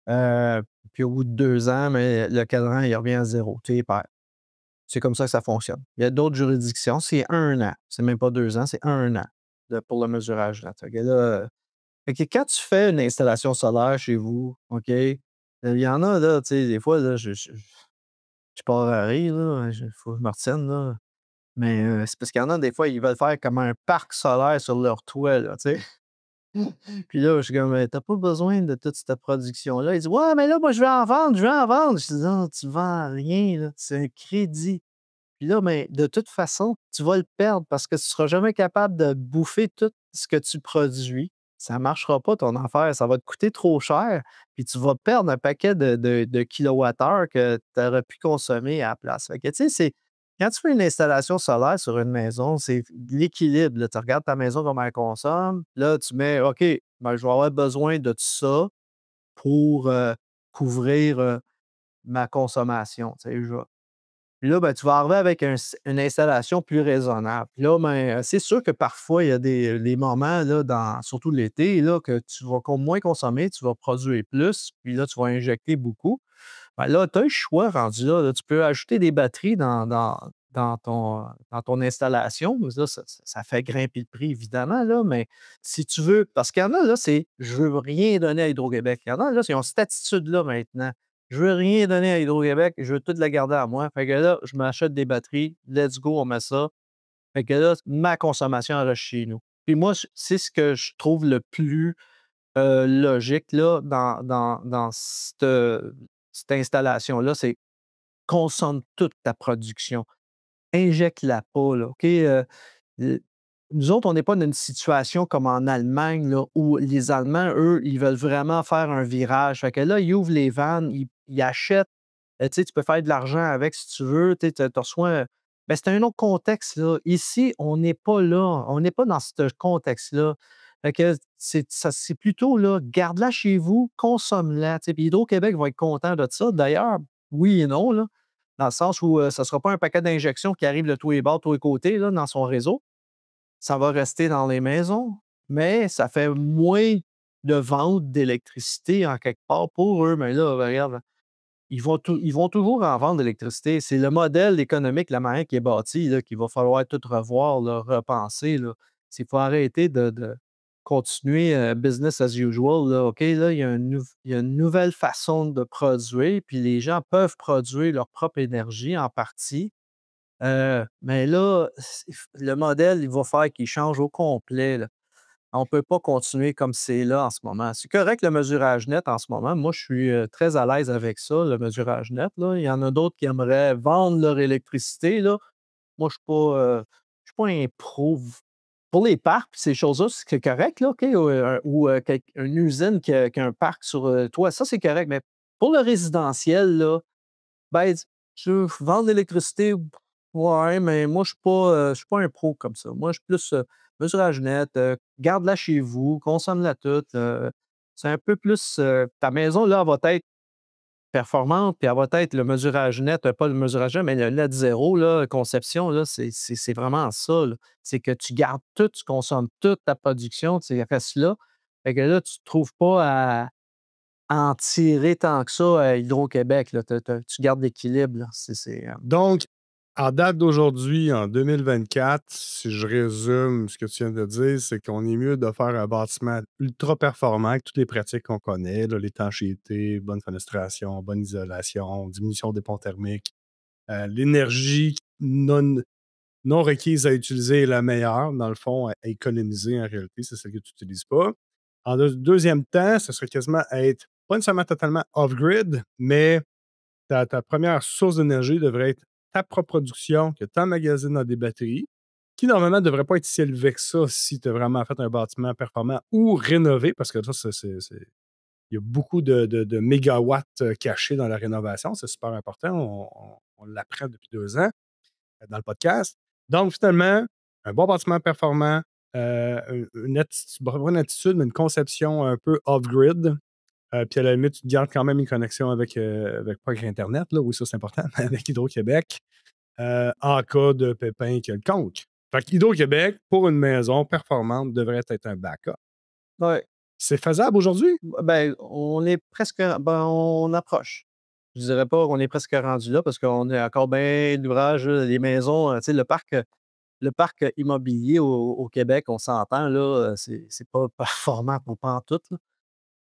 Puis au bout de 2 ans, mais le cadran, il revient à zéro. Tu les perds. C'est comme ça que ça fonctionne. Il y a d'autres juridictions, c'est 1 an. C'est même pas 2 ans, c'est 1 an pour le mesurage net. Fait que là, fait que quand tu fais une installation solaire chez vous, OK, il y en a, là, tu sais, des fois, là, je pars à rire, là, il faut que je me retienne, là. Mais c'est parce qu'il y en a, des fois, ils veulent faire comme un parc solaire sur leur toit, là, tu sais. Puis là, je suis comme, «Mais tu pas besoin de toute cette production-là». Ils disent, «Ouais, mais là, moi, je vais en vendre, je vais en vendre». Je dis, «Non, tu vends rien, là, c'est un crédit». Puis là, mais de toute façon, tu vas le perdre parce que tu ne seras jamais capable de bouffer tout ce que tu produis. Ça ne marchera pas, ton affaire. Ça va te coûter trop cher. Puis tu vas perdre un paquet de kilowattheures que tu aurais pu consommer à la place. Fait que, tu sais, quand tu fais une installation solaire sur une maison, c'est l'équilibre, là. Tu regardes ta maison, comment elle consomme. Là, tu mets, OK, ben, je vais avoir besoin de tout ça pour couvrir ma consommation. Tu sais, puis là, ben, tu vas arriver avec une installation plus raisonnable. Puis là, ben, c'est sûr que parfois, il y a des moments, là, surtout l'été, là, que tu vas moins consommer, tu vas produire plus, puis là, tu vas injecter beaucoup. Ben là, tu as le choix rendu là, là. Tu peux ajouter des batteries dans ton installation. Là, ça fait grimper le prix, évidemment, là, mais si tu veux, parce qu'il y en a, là, c'est je veux rien donner à Hydro-Québec. Il y en a, là, qui ont cette attitude-là maintenant. Je veux rien donner à Hydro-Québec, je veux tout la garder à moi. Fait que là, je m'achète des batteries, let's go, on met ça. Fait que là, ma consommation elle reste chez nous. Puis moi, c'est ce que je trouve le plus logique là, dans cette installation-là, c'est consomme toute ta production. Injecte-la pas, là, OK? Nous autres, on n'est pas dans une situation comme en Allemagne, là, où les Allemands, eux, ils veulent vraiment faire un virage. Fait que là, ils ouvrent les vannes, ils achètent. Tu sais, tu peux faire de l'argent avec si tu veux. Tu reçois. Ben, c'est un autre contexte, là. Ici, on n'est pas là. On n'est pas dans ce contexte-là. Fait que c'est plutôt là, garde-la chez vous, consomme-la. Tu sais. Puis Hydro-Québec va être content de ça. D'ailleurs, oui et non, là, dans le sens où ça ne sera pas un paquet d'injections qui arrive de tous les bords, de tous les côtés, là, dans son réseau. Ça va rester dans les maisons, mais ça fait moins de vente d'électricité en quelque part pour eux. Mais là, regarde, ils vont toujours en vendre de l'électricité. C'est le modèle économique, la manière qui est bâti, là, qu'il va falloir tout revoir, là, repenser. Là. Il faut arrêter de continuer business as usual. Là. OK, là, il y a une nouvelle façon de produire, puis les gens peuvent produire leur propre énergie en partie. Mais là, le modèle, il va faire qu'il change au complet, là. On ne peut pas continuer comme c'est là en ce moment. C'est correct le mesurage net en ce moment. Moi, je suis très à l'aise avec ça, le mesurage net, là. Il y en a d'autres qui aimeraient vendre leur électricité, là. Moi, je suis pas un pro. Pour les parcs, puis ces choses-là, c'est correct, là, OK? Ou une usine qui a un parc sur toi, ça, c'est correct. Mais Pour le résidentiel, là, ben, je vendre l'électricité, ouais, mais moi, je suis pas un pro comme ça. Moi, je suis plus mesurage net, garde-la chez vous, consomme-la toute. C'est un peu plus. Ta maison, là, elle va être performante, puis elle va être le mesurage net, pas le mesurage net, mais le net zéro, là, conception, là, c'est vraiment ça, là. C'est que tu gardes tout, tu consommes toute ta production, tu restes là. Fait que là, tu ne trouves pas à en tirer tant que ça à Hydro-Québec, là. Tu gardes l'équilibre, là. Donc, en date d'aujourd'hui, en 2024, si je résume ce que tu viens de dire, c'est qu'on est mieux de faire un bâtiment ultra performant avec toutes les pratiques qu'on connaît, là, l'étanchéité, bonne fenestration, bonne isolation, diminution des ponts thermiques, l'énergie non requise à utiliser est la meilleure, dans le fond, à économiser en réalité, c'est celle que tu n'utilises pas. En deuxième temps, ce serait quasiment être, pas nécessairement totalement off-grid, mais ta première source d'énergie devrait être ta propre production que tu emmagasines dans des batteries, qui normalement ne devrait pas être si élevé que ça si tu as vraiment fait un bâtiment performant ou rénové, parce que ça, il y a beaucoup de mégawatts cachés dans la rénovation. C'est super important. On l'apprend depuis 2 ans dans le podcast. Donc, finalement, un bon bâtiment performant, pas une attitude, mais une conception un peu off-grid. Puis à la limite, tu te gardes quand même une connexion pas avec Internet, là, oui, ça c'est important, mais avec Hydro-Québec, en cas de pépin quelconque. Fait qu'Hydro-Québec, pour une maison performante, devrait être un backup. Ouais. C'est faisable aujourd'hui? Ben, on est presque. Ben, on approche. Je dirais pas qu'on est presque rendu là parce qu'on est encore bien d'ouvrage, là, les maisons, tu sais, le parc immobilier au Québec, on s'entend, là, c'est pas performant pour pantoute, là.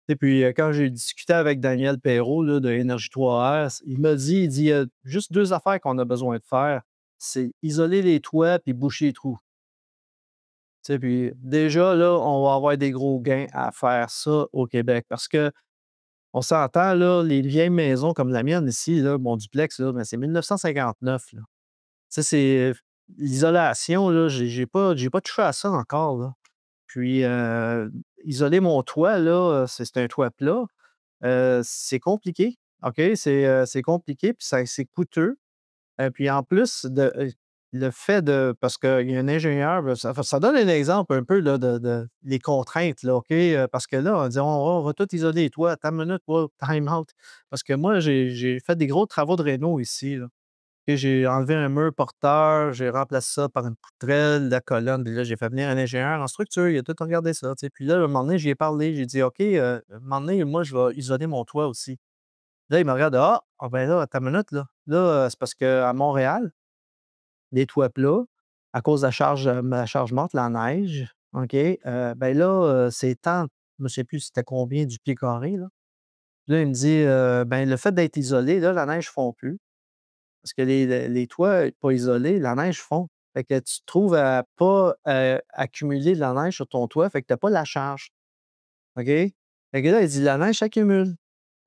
Et puis, quand j'ai discuté avec Daniel Perrault, là, de Énergie 3R, il m'a dit, il dit: «Il y a juste 2 affaires qu'on a besoin de faire, c'est isoler les toits puis boucher les trous». Tu sais, puis déjà, là, on va avoir des gros gains à faire ça au Québec parce qu'on s'entend, là, les vieilles maisons comme la mienne ici, là, mon duplex, là, ben, c'est 1959, là. Tu sais, c'est l'isolation, là, j'ai pas touché à ça encore, là. Puis, isoler mon toit, là, c'est un toit plat, c'est compliqué, OK? C'est compliqué, puis c'est coûteux. Puis en plus le fait de parce qu'il y a un ingénieur, ça donne un exemple un peu là, de les contraintes, là, OK? Parce que là, on dit: «On va tout isoler, toi, attends une minute, toi, time out». Parce que moi, j'ai fait des gros travaux de réno ici, là. Et j'ai enlevé un mur porteur, j'ai remplacé ça par une poutrelle, la colonne, puis là, j'ai fait venir un ingénieur en structure, il a tout regardé ça, tu sais. Puis là, à un moment donné, j'y ai parlé, j'ai dit: «OK, à un moment donné, moi, je vais isoler mon toit aussi». Là, il me regarde: «Ah, ben là, attends une minute, là. Là, c'est parce qu'à Montréal, les toits plats, à cause de la charge morte, la neige, OK, ben là, c'est tant je ne sais plus c'était combien du pied carré, là. Là, il me dit: ben, le fait d'être isolé, là, la neige ne fond plus parce que les toits pas isolés, la neige fond. Fait que tu te trouves à pas, accumuler de la neige sur ton toit, fait que tu as pas la charge, OK? Fait que là, il dit: «La neige s'accumule».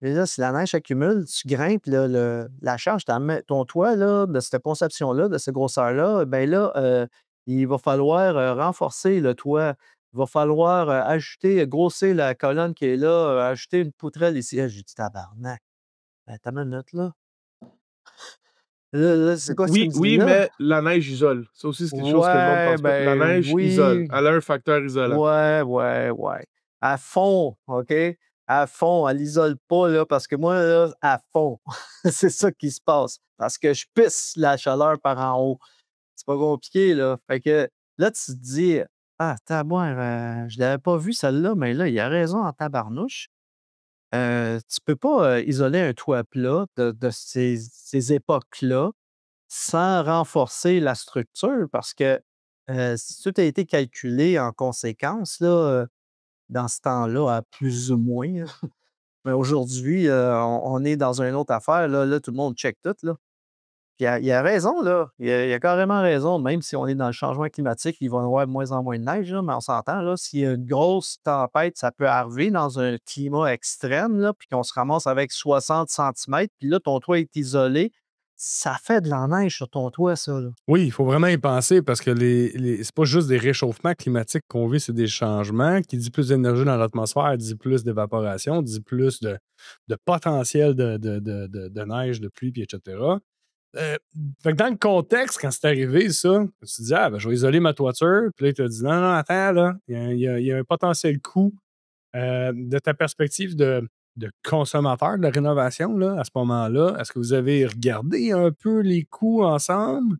Et là, si la neige s'accumule, tu grimpes la charge, ton toit là, de cette conception-là, de cette grosseur-là, ben là, il va falloir, renforcer le toit. Il va falloir, ajouter, grossir la colonne qui est là, ajouter une poutrelle ici. Là, j'ai dit: «Tabarnak, ben, attends une minute là. Là, c'est quoi que tu Oui, me dis oui, là?» mais la neige isole. Ça aussi, c'est quelque chose que le monde Ouais, pense pas. La ben neige isole. oui. Elle a un facteur isolant. Ouais, ouais, ouais. À fond, OK? À fond, elle isole pas, là, parce que moi, là, à fond, c'est ça qui se passe. Parce que je pisse la chaleur par en haut. C'est pas compliqué, là. Fait que là, tu te dis: «Ah, tabarouette, je l'avais pas vu celle-là, mais là, il a raison en tabarnouche». Tu peux pas, isoler un toit plat de ces époques-là sans renforcer la structure parce que, si tout a été calculé en conséquence, là, dans ce temps-là, à plus ou moins, là. Mais aujourd'hui, on est dans une autre affaire, là. Là, tout le monde check tout, là. Puis il a raison, là. Il a carrément raison. Même si on est dans le changement climatique, il va y avoir de moins en moins de neige, là, mais on s'entend, là, s'il y a une grosse tempête, ça peut arriver dans un climat extrême, là, puis qu'on se ramasse avec 60 centimètres, puis là, ton toit est isolé. ça fait de la neige sur ton toit, ça, là. Oui, il faut vraiment y penser parce que c'est pas juste des réchauffements climatiques qu'on vit, c'est des changements. Qui dit plus d'énergie dans l'atmosphère, dit plus d'évaporation, dit plus de potentiel de neige, de pluie, puis etc. Euh, Fait que dans le contexte, quand c'est arrivé, ça, tu te dis, ah, ben, je vais isoler ma toiture. Puis là, il te dit, non, non, attends, là, il y a un potentiel coût de ta perspective de consommateur de la rénovation, là, à ce moment-là. Est-ce que vous avez regardé un peu les coûts ensemble?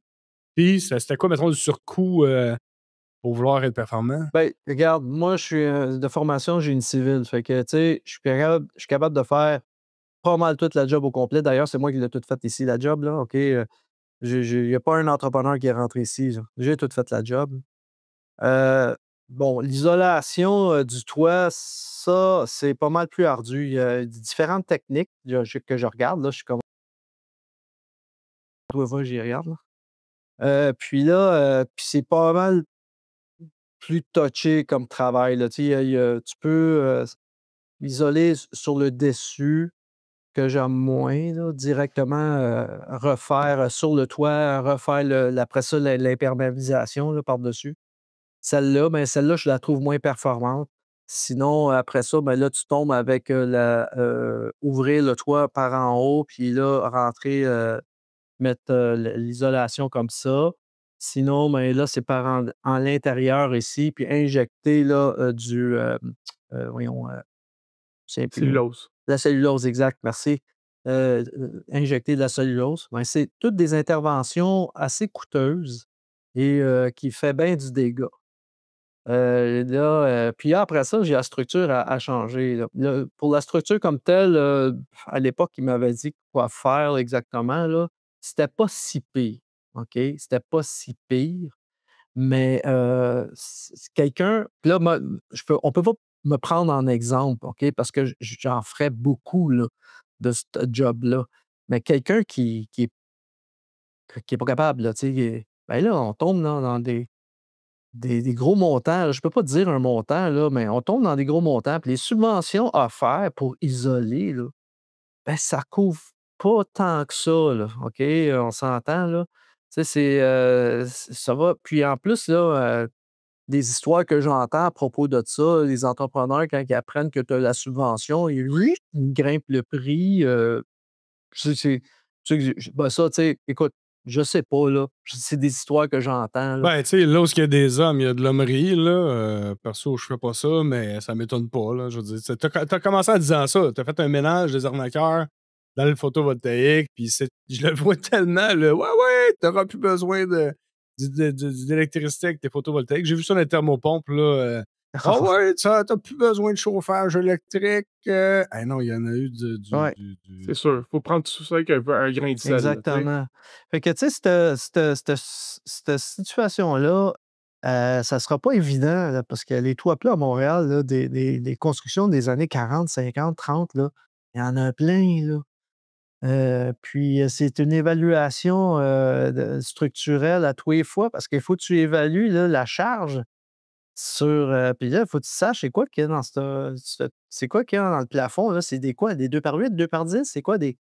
Puis, c'était quoi, mettons, le surcoût pour vouloir être performant? Ben, regarde, moi, je suis de formation génie civil. Fait que, tu sais, je suis capable de faire pas mal toute la job au complet. D'ailleurs, c'est moi qui l'ai toute faite ici, la job, là. OK? Il n'y a pas un entrepreneur qui est rentré ici, là. J'ai tout fait la job. Euh, bon, l'isolation du toit, ça, c'est pas mal plus ardu. Il y a différentes techniques que je regarde. Là, je suis comme. Toi, j'y regarde. Là. Puis là, puis c'est pas mal plus touché comme travail. Là. Tu sais, tu peux isoler sur le dessus que j'aime moins, là, directement refaire sur le toit, refaire après ça l'imperméabilisation là, par-dessus. Celle-là, ben, celle-là, je la trouve moins performante. Sinon, après ça, ben, là, tu tombes avec ouvrir le toit par en haut, puis là, rentrer, mettre l'isolation comme ça. Sinon, ben, là, c'est par en l'intérieur ici, puis injecter là, voyons, je ne sais plus. Cellulose. La cellulose, exact, merci. Injecter de la cellulose. Ben, c'est toutes des interventions assez coûteuses et qui fait bien du dégât. Puis après ça, j'ai la structure à changer. Là. Pour la structure comme telle, à l'époque, il m'avait dit quoi faire exactement. Là. C'était pas si pire. OK? C'était pas si pire. Mais quelqu'un. Puis là, on peut pas me prendre en exemple, OK? Parce que j'en ferais beaucoup là, de ce job-là. Mais quelqu'un qui est pas capable, là, tu sais, ben là, on tombe dans des gros montants, là. Je peux pas te dire un montant, là, mais on tombe dans des gros montants. Puis les subventions offertes pour isoler, là, ben, ça couvre pas tant que ça, là, OK? On s'entend, là. Tu sais, ça va. Puis en plus, là, des histoires que j'entends à propos de ça, les entrepreneurs, quand ils apprennent que tu as la subvention, ils grimpent le prix. Ben ça, tu sais, écoute, je sais pas, là. C'est des histoires que j'entends, là. Ben, tu sais, là où il y a des hommes, il y a de l'hommerie, là. Perso, je fais pas ça, mais ça m'étonne pas, là. Je veux dire, t'as commencé en disant ça. T'as fait un ménage des arnaqueurs dans le photovoltaïque, puis je le vois tellement, là. Ouais, ouais, t'auras plus besoin d'électricité avec tes photovoltaïques. J'ai vu ça dans les thermopompes, là. Ah ouais, t'as plus besoin de chauffage électrique. Ah non, il y en a eu Ouais. C'est sûr. Il faut prendre tout ça avec un grain de sel. Là, tu sais. Exactement. Fait que, tu sais, cette situation-là, ça sera pas évident, là, parce que les toits plats à Montréal, là, des constructions des années 40, 50, 30, là, il y en a plein, là. Puis, c'est une évaluation structurelle à tous les fois parce qu'il faut que tu évalues là, la charge sur. Puis là, il faut que tu saches c'est quoi qu'il y a dans c'est quoi qu'il y a dans le plafond. Là? C'est des quoi? Des 2 par 8, 2 par 10? C'est quoi des.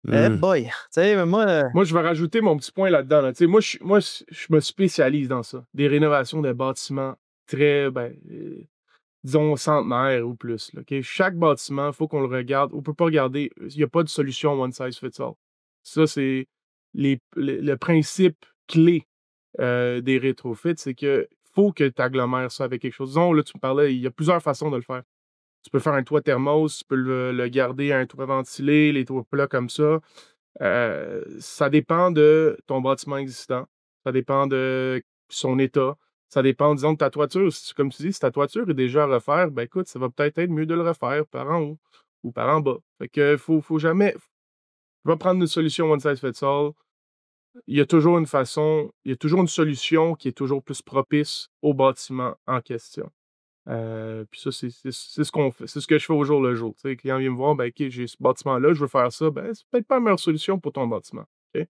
Eh boy! Tu sais, moi. Moi, je vais rajouter mon petit point là-dedans. Là. Tu sais, je me spécialise dans ça. Des rénovations de bâtiments très, disons, centenaires ou plus. Là, OK? Chaque bâtiment, il faut qu'on le regarde. On ne peut pas regarder. Il n'y a pas de solution one size fits all. Ça, c'est le principe clé des rétrofits, c'est que faut que tu agglomères ça avec quelque chose. Disons, là, tu me parlais, il y a plusieurs façons de le faire. Tu peux faire un toit thermos, tu peux le garder à un toit ventilé, les toits plats comme ça. Ça dépend de ton bâtiment existant. Ça dépend de son état. Ça dépend, disons, de ta toiture. Comme tu dis, si ta toiture est déjà à refaire, ben écoute, ça va peut-être être mieux de le refaire par en haut ou par en bas. Fait que faut jamais. Tu vas prendre une solution one size fits all. Il y a toujours une façon, il y a toujours une solution qui est toujours plus propice au bâtiment en question. Puis ça, c'est ce qu'on fait. C'est ce que je fais au jour le jour. Tu sais, le client vient me voir, ben, OK, j'ai ce bâtiment-là, je veux faire ça. Ben, c'est peut-être pas la meilleure solution pour ton bâtiment. OK?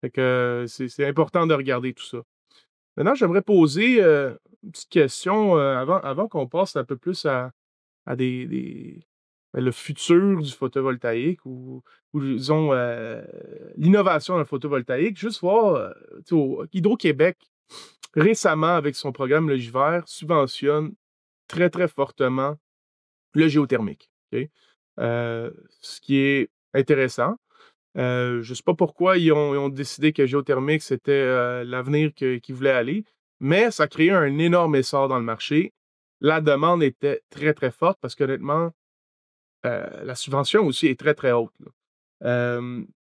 Fait que c'est important de regarder tout ça. Maintenant, j'aimerais poser une petite question avant qu'on passe un peu plus à le futur du photovoltaïque ou disons, l'innovation dans le photovoltaïque, juste voir, tu sais, Hydro-Québec, récemment, avec son programme Logivert, subventionne très, très fortement le géothermique, OK? Ce qui est intéressant. Je sais pas pourquoi ils ont décidé que géothermique, c'était, l'avenir qu'ils voulaient aller, mais ça a créé un énorme essor dans le marché. La demande était très, très forte parce qu'honnêtement, la subvention aussi est très, très haute, là.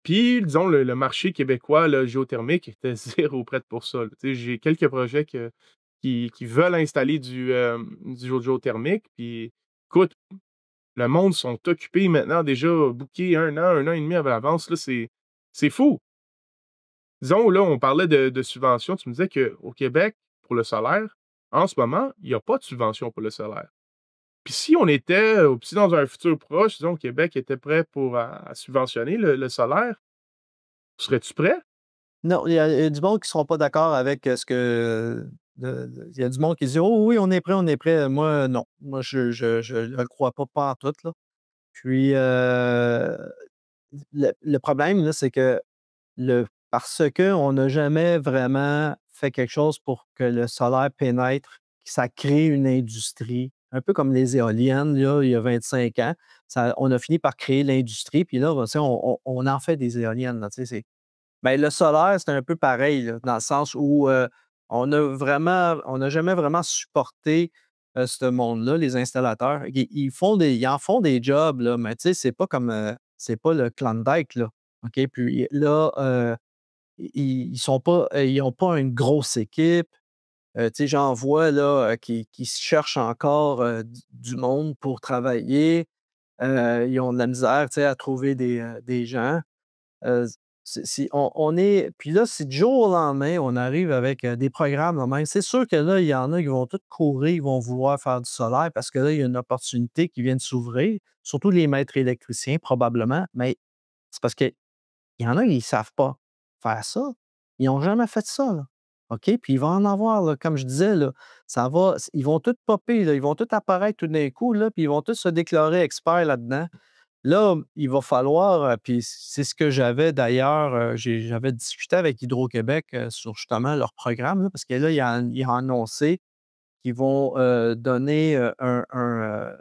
Puis disons le marché québécois, là, géothermique était 0 prêt pour ça, là. Tu sais, j'ai quelques projets qui veulent installer du géothermique, puis écoute, le monde sont occupés maintenant déjà, bookés un an et demi à l'avance, là, c'est fou. Disons, là, on parlait de subventions, tu me disais qu'au Québec, pour le solaire, en ce moment, il y a pas de subvention pour le solaire. Puis si on était, puis si dans un futur proche, disons, le Québec était prêt pour à subventionner le solaire, serais-tu prêt? Non, il y a du monde qui ne seront pas d'accord avec ce que. Il y a du monde qui dit: «Oh oui, on est prêt, on est prêt.» Moi, non. Moi, je ne le crois pas, pas en tout, là. Puis, le problème, là, c'est que parce qu'on n'a jamais vraiment fait quelque chose pour que le solaire pénètre, que ça crée une industrie, un peu comme les éoliennes, là, il y a 25 ans. On a fini par créer l'industrie, puis là, ben, tu sais, on en fait des éoliennes, là, tu sais, ben, le solaire, c'est un peu pareil, là, dans le sens où, on n'a jamais vraiment supporté, ce monde-là, les installateurs. Ils en font des jobs, là, mais tu sais, c'est pas comme, c'est pas le Klondike, là, OK? Puis là, ils sont pas, ils ont pas une grosse équipe. Tu sais, j'en vois, là, qui se cherchent encore, du monde pour travailler. Ils ont de la misère, tu sais, à trouver des gens. Heu, si on est puis là, si du jour au lendemain, on arrive avec, des programmes de même, c'est sûr que là, il y en a qui vont tous courir, ils vont vouloir faire du solaire parce que là, il y a une opportunité qui vient de s'ouvrir, surtout les maîtres électriciens probablement, mais c'est parce qu'il y en a, ils ne savent pas faire ça. Ils n'ont jamais fait ça, là. OK? Puis il va en avoir, là, comme je disais, là, ils vont tous popper, là, ils vont tous apparaître tout d'un coup, là, puis ils vont tous se déclarer experts là-dedans. Là, il va falloir, puis c'est ce que j'avais d'ailleurs, j'avais discuté avec Hydro-Québec, sur justement leur programme, là, parce que là, ils ont annoncé qu'ils vont, donner, un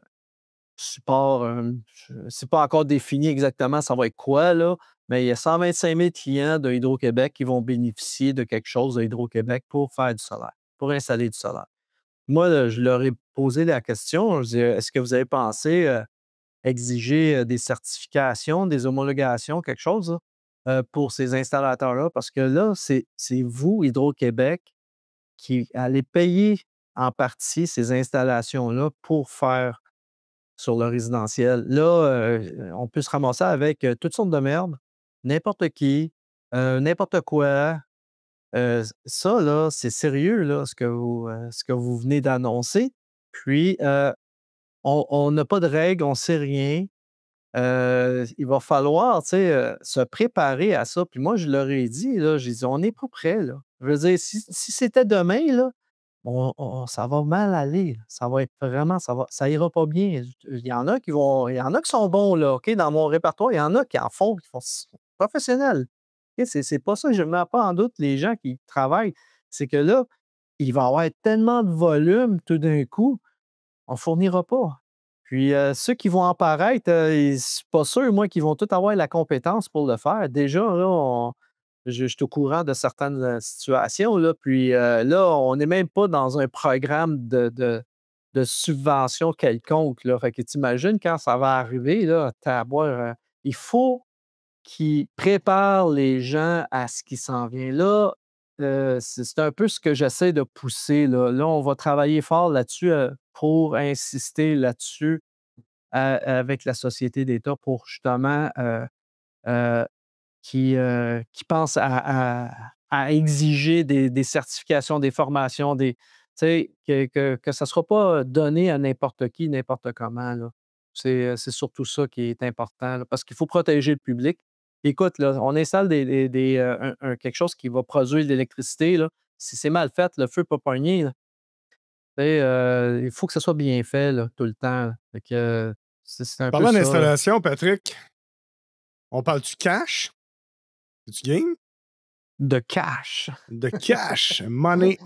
support, c'est pas encore défini exactement ça va être quoi, là, mais il y a 125 000 clients de Hydro-Québec qui vont bénéficier de quelque chose de Hydro-Québec pour faire du solaire, pour installer du solaire. Moi, là, je leur ai posé la question, je dis: «Est-ce que vous avez pensé, exiger, des certifications, des homologations, quelque chose là, pour ces installateurs-là?» Parce que là, c'est vous, Hydro-Québec, qui allez payer en partie ces installations-là pour faire sur le résidentiel. Là, on peut se ramasser avec, toutes sortes de merde, n'importe qui, n'importe quoi. Ça là, c'est sérieux là, ce que vous venez d'annoncer. Puis, on n'a pas de règles, on sait rien. Il va falloir, tu sais, se préparer à ça. Puis moi, je leur ai dit, là, j'ai dit: «On n'est pas prêt là.» Je veux dire, si c'était demain, là, ça va mal aller, là. Ça va être vraiment ça ira pas bien. Il y en a qui sont bons, là, OK? Dans mon répertoire, il y en a qui en font, qui font professionnels. OK? C'est pas ça, je ne mets pas en doute les gens qui travaillent. C'est que là, il va y avoir tellement de volume tout d'un coup, on fournira pas. Puis, ceux qui vont en paraître, c'est pas sûr, moi, qu'ils vont tous avoir la compétence pour le faire. Déjà, là, je suis au courant de certaines, situations, là, puis, là, on n'est même pas dans un programme de subvention quelconque, là. Fait que tu imagines quand ça va arriver, là, il faut qu'ils préparent les gens à ce qui s'en vient. Là, c'est un peu ce que j'essaie de pousser, là. Là, on va travailler fort là-dessus, pour insister là-dessus avec la société d'État pour justement, heu, qui pense à exiger des certifications, des formations, tu sais, que ça ne sera pas donné à n'importe qui, n'importe comment, là. C'est surtout ça qui est important, là, parce qu'il faut protéger le public. Écoute, là, on installe quelque chose qui va produire de l'électricité, là. Si c'est mal fait, le feu peut pogner, là. Tu sais, il faut que ça soit bien fait, là, tout le temps, là. Fait que C'est un peu Parlant ça. d'installation, Patrick, on parle-tu cash? C'est-tu game? De cash. De cash. Money.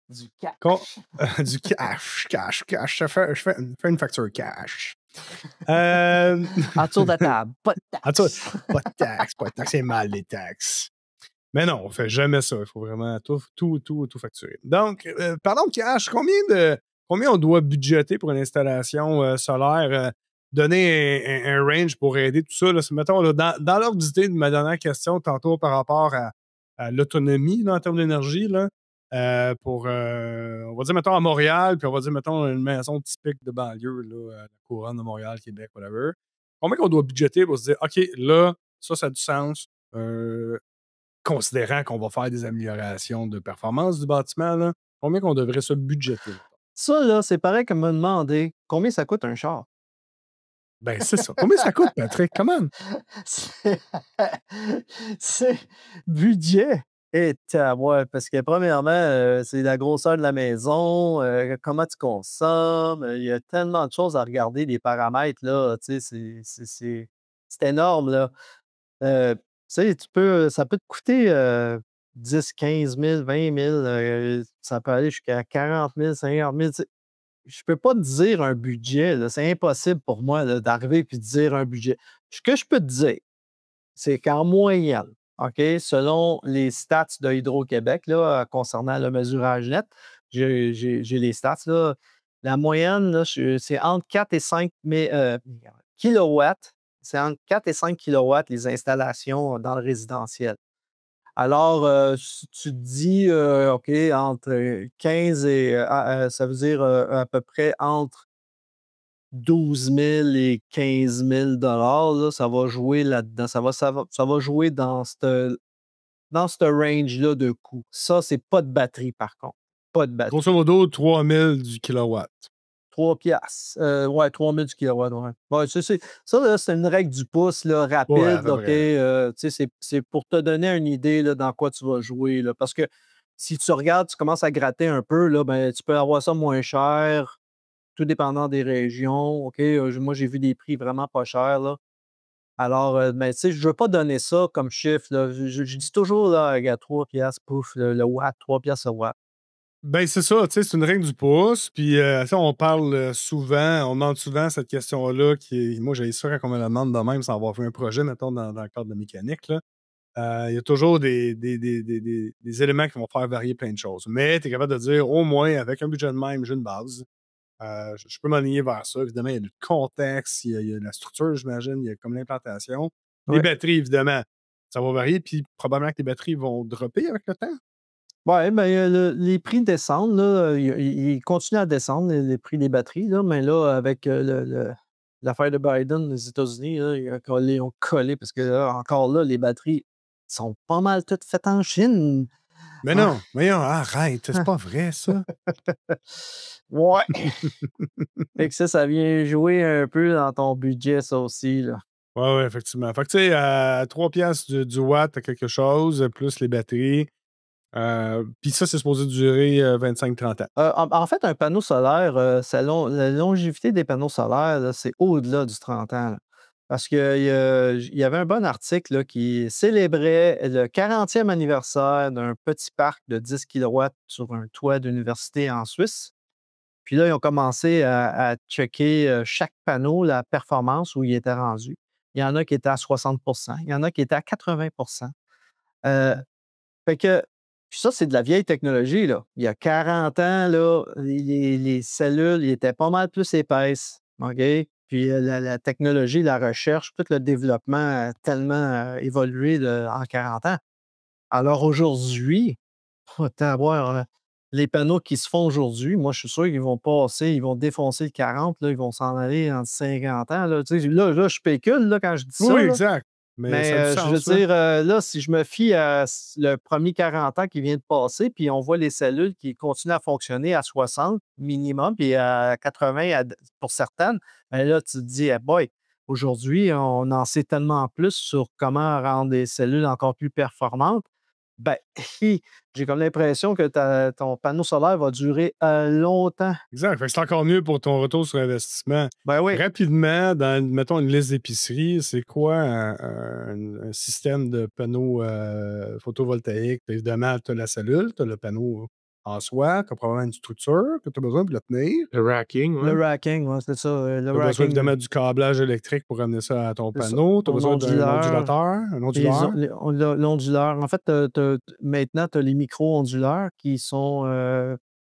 Du Con- cash. du cash. Je fais une facture cash. Autour de la table. Pas de Attends, taxes. pas de taxes, c'est mal les taxes. Mais non, on fait jamais ça. Il faut vraiment tout facturer. Donc, parlons de cash. Combien on doit budgéter pour une installation solaire? Donner un range pour aider tout ça. Là, mettons, là, dans l'ordre d'idée de ma dernière question, tantôt par rapport à l'autonomie là, en termes d'énergie, là, on va dire, mettons, à Montréal, puis on va dire, mettons, une maison typique de banlieue, là, la couronne de Montréal, Québec, whatever. Combien qu'on doit budgéter pour se dire, OK, là, ça a du sens, considérant qu'on va faire des améliorations de performance du bâtiment, là, combien qu'on devrait se budgéter? Ça, là, c'est pareil que me demander combien ça coûte un char. Ben, c'est ça. Combien ça coûte, Patrick? Comment? C'est budget. Et ouais, parce que premièrement, c'est la grosseur de la maison, comment tu consommes, il y a tellement de choses à regarder, des paramètres, là, tu sais, c'est énorme, là. Tu sais, ça peut te coûter 10, 15 000, 20 000, ça peut aller jusqu'à 40 000, 50 000. Je peux pas te dire un budget, là, c'est impossible pour moi là, d'arriver et de dire un budget. Ce que je peux te dire, c'est qu'en moyenne, OK, selon les stats de Hydro-Québec là, concernant le mesurage net, j'ai les stats, là, la moyenne, là, c'est entre 4 et 5 kilowatts. C'est entre 4 et 5 kilowatts les installations dans le résidentiel. Alors, si tu te dis, OK, entre 15 et ça veut dire à peu près entre 12 000 et 15 000 là, ça va jouer là-dedans. Ça va jouer dans ce range-là de coût. Ça, c'est pas de batterie, par contre. Pas de batterie. Grosso modo, 3000 du kilowatt. 3 piastres. Ouais, 3000 du kilowatt, ouais. Ouais, ça, là, c'est une règle du pouce, là, Ouais, à rapide, peu OK? près. Tu sais, c'est pour te donner une idée, là, dans quoi tu vas jouer, là. Parce que si tu regardes, tu commences à gratter un peu, là, ben, tu peux avoir ça moins cher, tout dépendant des régions, OK? Moi, j'ai vu des prix vraiment pas chers, là. Alors, ben, tu sais, je veux pas donner ça comme chiffre, là. Je dis toujours, là, regarde, 3 piastres, pouf, le watt, 3 piastres le watt. Ben, c'est ça, tu sais, c'est une règle du pouce. Puis, ça, on parle souvent, on demande souvent cette question-là moi, j'ai ça quand on me la demande de même sans avoir fait un projet, mettons, dans le cadre de mécanique, là. Il y a toujours des éléments qui vont faire varier plein de choses. Mais tu es capable de dire, au moins, avec un budget de même, j'ai une base. Je peux m'aligner vers ça. Évidemment, il y a le contexte, il y a la structure, j'imagine, il y a comme l'implantation. Les Ouais. batteries, évidemment, ça va varier. Puis, probablement que les batteries vont dropper avec le temps. Ouais, ben, les prix descendent, là, ils continuent à descendre, les prix des batteries, là, mais là, avec l'affaire de Biden, les États-Unis, là, ils ont collé parce que là, encore là, les batteries sont pas mal toutes faites en Chine. Mais Ah, non, arrête, c'est pas vrai, ça. ouais. Fait que ça vient jouer un peu dans ton budget, ça aussi, là. Ouais, effectivement. Fait que, tu sais, à 3 piastres du watt à quelque chose, plus les batteries. Puis ça, c'est supposé durer 25-30 ans. En fait, un panneau solaire, la longévité des panneaux solaires, là, c'est au-delà du 30 ans, là. Parce qu'il y avait un bon article là, qui célébrait le 40e anniversaire d'un petit parc de 10 kilowatts sur un toit d'université en Suisse. Puis là, ils ont commencé à checker chaque panneau, la performance où il était rendu. Il y en a qui étaient à 60, il y en a qui étaient à 80. Euh, Fait que puis ça, c'est de la vieille technologie, là. Il y a 40 ans, là, les cellules, ils étaient pas mal plus épaisses, OK? Puis, la technologie, la recherche, tout le développement a tellement, évolué en 40 ans. Alors aujourd'hui, les panneaux qui se font aujourd'hui, moi, je suis sûr qu'ils vont passer, ils vont défoncer le 40, là, ils vont s'en aller en 50 ans, là. Tu sais, là, je spécule, là, quand je dis ça, Oui, là. exact. Mais Mais ça a du je veux sens, là. dire, là, si je me fie à le premier 40 ans qui vient de passer, puis on voit les cellules qui continuent à fonctionner à 60 minimum, puis à 80 pour certaines, ben là, tu te dis: «Eh boy, aujourd'hui, on en sait tellement plus sur comment rendre les cellules encore plus performantes». Ben, j'ai comme l'impression que ton panneau solaire va durer longtemps. Exact. Fait que c'est encore mieux pour ton retour sur investissement. Ben oui. Rapidement, mettons, une liste d'épicerie, c'est quoi un système de panneaux photovoltaïques? Évidemment, tu as la cellule, tu as le panneau en soi, tu as probablement une structure que tu as besoin pour le tenir. Le racking, Le ouais. racking, ouais, c'est ça. Le Tu as besoin racking, évidemment du câblage électrique pour amener ça à ton c'est ça. panneau. Tu as Ton besoin d'un onduleur, un onduleur. l'onduleur. En fait, maintenant, tu as les micro-onduleurs qui sont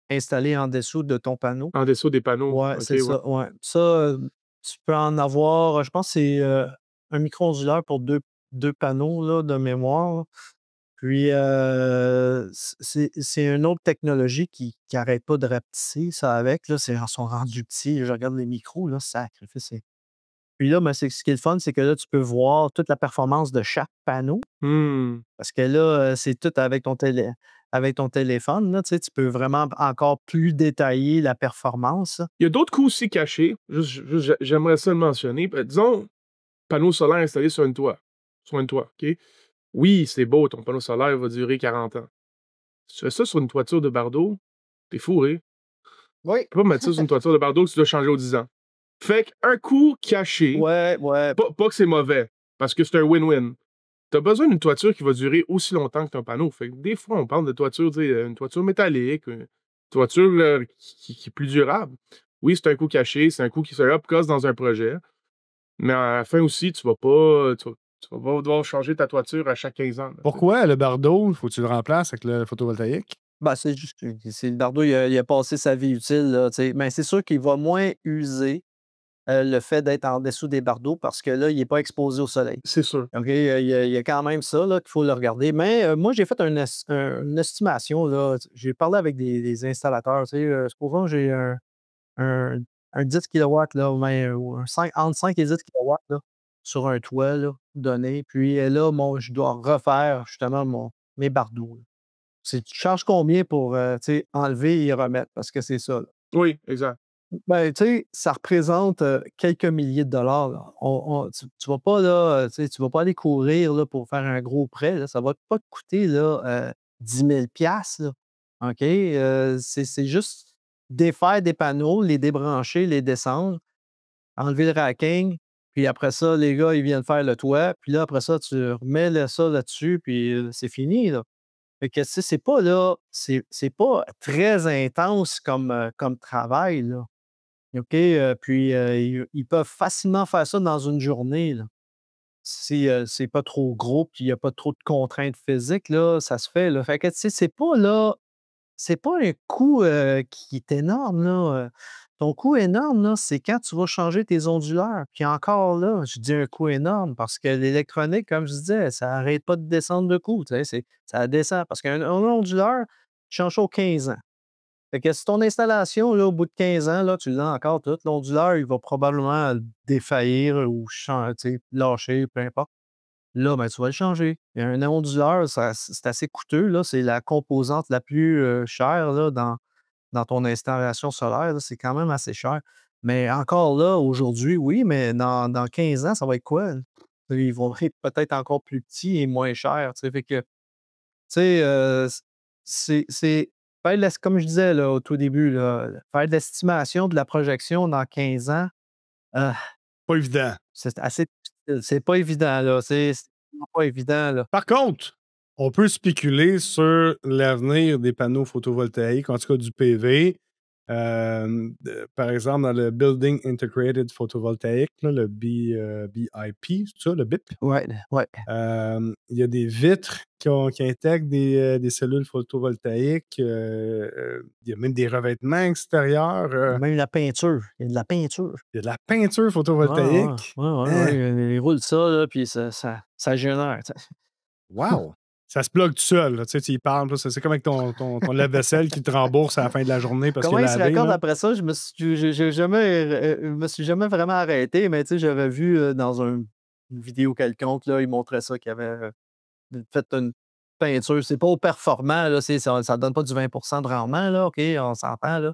installés en dessous de ton panneau. En dessous des panneaux. Ouais, OK, c'est ouais. ça. Ouais. Ça, tu peux en avoir, je pense que c'est un micro-onduleur pour deux panneaux là, de mémoire. Puis, c'est une autre technologie qui n'arrête pas de rapetisser ça avec. Là, ils sont rendus petits. Je regarde les micros, là, sacrifice. Puis là, ben, ce qui est le fun, c'est que là, tu peux voir toute la performance de chaque panneau. Mmh. Parce que là, c'est tout avec ton téléphone. Là, tu sais, tu peux vraiment encore plus détailler la performance. Il y a d'autres coûts aussi cachés. J'aimerais ça le mentionner. Disons, panneau solaire installé sur un toit, OK? Oui, c'est beau, ton panneau solaire va durer 40 ans. Si tu fais ça sur une toiture de bardeau, t'es fourré. Oui. Tu peux pas mettre ça sur une toiture de bardeau que tu dois changer aux 10 ans. Fait qu'un coût caché, Ouais, ouais. pas que c'est mauvais, parce que c'est un win-win. T'as besoin d'une toiture qui va durer aussi longtemps que ton panneau. Fait que des fois, on parle de toiture, tu sais, une toiture métallique, une toiture qui est plus durable. Oui, c'est un coût caché, c'est un coût qui se up-cost dans un projet. Mais à la fin aussi, tu vas pas devoir changer ta toiture à chaque 15 ans, là, tu sais. Pourquoi le bardeau, faut que tu le remplaces avec le photovoltaïque? Ben, c'est juste que le bardeau, il a passé sa vie utile, là, tu sais. Mais c'est sûr qu'il va moins user le fait d'être en dessous des bardeaux parce que là, il n'est pas exposé au soleil. C'est sûr. OK? Il y a quand même ça là, qu'il faut le regarder. Mais moi, j'ai fait une estimation. Là. J'ai parlé avec des installateurs. Tu sais, supposons que j'ai un, un 10 kilowatts, là, ou entre 5 et 10 kilowatts là, sur un toit là, donné. Puis là, je dois refaire justement mes bardeaux. Là. Tu charges combien pour tu sais, enlever et remettre? Parce que c'est ça. Là. Oui, exact. Ben, tu sais, ça représente quelques milliers de dollars. Là. Tu vas pas là, tu sais, tu vas pas aller courir là, pour faire un gros prêt. Là. Ça va pas te coûter là, 10 000 là. OK? C'est juste défaire des panneaux, les débrancher, les descendre, enlever le racking, puis après ça, les gars, ils viennent faire le toit. Puis là, après ça, tu remets ça là-dessus, puis c'est fini. Là. Fait que, tu sais, c'est pas là, c'est pas très intense comme travail. Là. OK, puis ils peuvent facilement faire ça dans une journée, là. Si, c'est pas trop gros, puis il y a pas trop de contraintes physiques, là, ça se fait, là. Fait que, tu sais, c'est pas un coût, qui est énorme, là, ton coût énorme, là, c'est quand tu vas changer tes onduleurs. Puis encore là, je dis un coût énorme parce que l'électronique, comme je disais, ça arrête pas de descendre de coût, tu sais, ça descend parce qu'un onduleur, tu changes ça aux 15 ans. Fait que si ton installation, là, au bout de 15 ans, là, tu l'as encore tout, l'onduleur, il va probablement défaillir ou tu sais, lâcher, peu importe. Là, ben, tu vas le changer. Et un onduleur, c'est assez coûteux, là. C'est la composante la plus chère là, dans ton installation solaire. Là. C'est quand même assez cher. Mais encore là, aujourd'hui, oui, mais dans 15 ans, ça va être quoi? Là? Ils vont être peut-être encore plus petits et moins chers. Tu sais. Fait que sais, c'est faire comme je disais là, au tout début, là, faire de l'estimation de la projection dans 15 ans, heu, Pas évident. c'est assez difficile. C'est pas évident, là. C'est vraiment pas évident, là. Par contre, on peut spéculer sur l'avenir des panneaux photovoltaïques, en tout cas du PV. Par exemple, dans le Building Integrated Photovoltaic, là, le BIP, c'est ça, le BIP? Ouais, ouais. Il y a des vitres qui intègrent des cellules photovoltaïques. Il y a même des revêtements extérieurs. Il y a même la peinture. Il y a de la peinture. Il y a de la peinture Ouais, ouais. photovoltaïque. Ouais, ouais, Hein? ouais. Ils roulent ça, là, puis ça génère, tu sais. Wow! Ça se plug tout seul. Là. Tu sais, tu y parles. Là, c'est comme avec ton lave-vaisselle qui te rembourse à la fin de la journée parce qu'il Comment est ils se lavé. raccordent Là. après ça? Je me suis jamais vraiment arrêté, mais tu sais, j'avais vu, dans une vidéo quelconque, là, ils montraient ça, qu'il y avait fait une peinture. C'est pas au performant, là, ça donne pas du 20 de rendement, là, OK, on s'entend, là.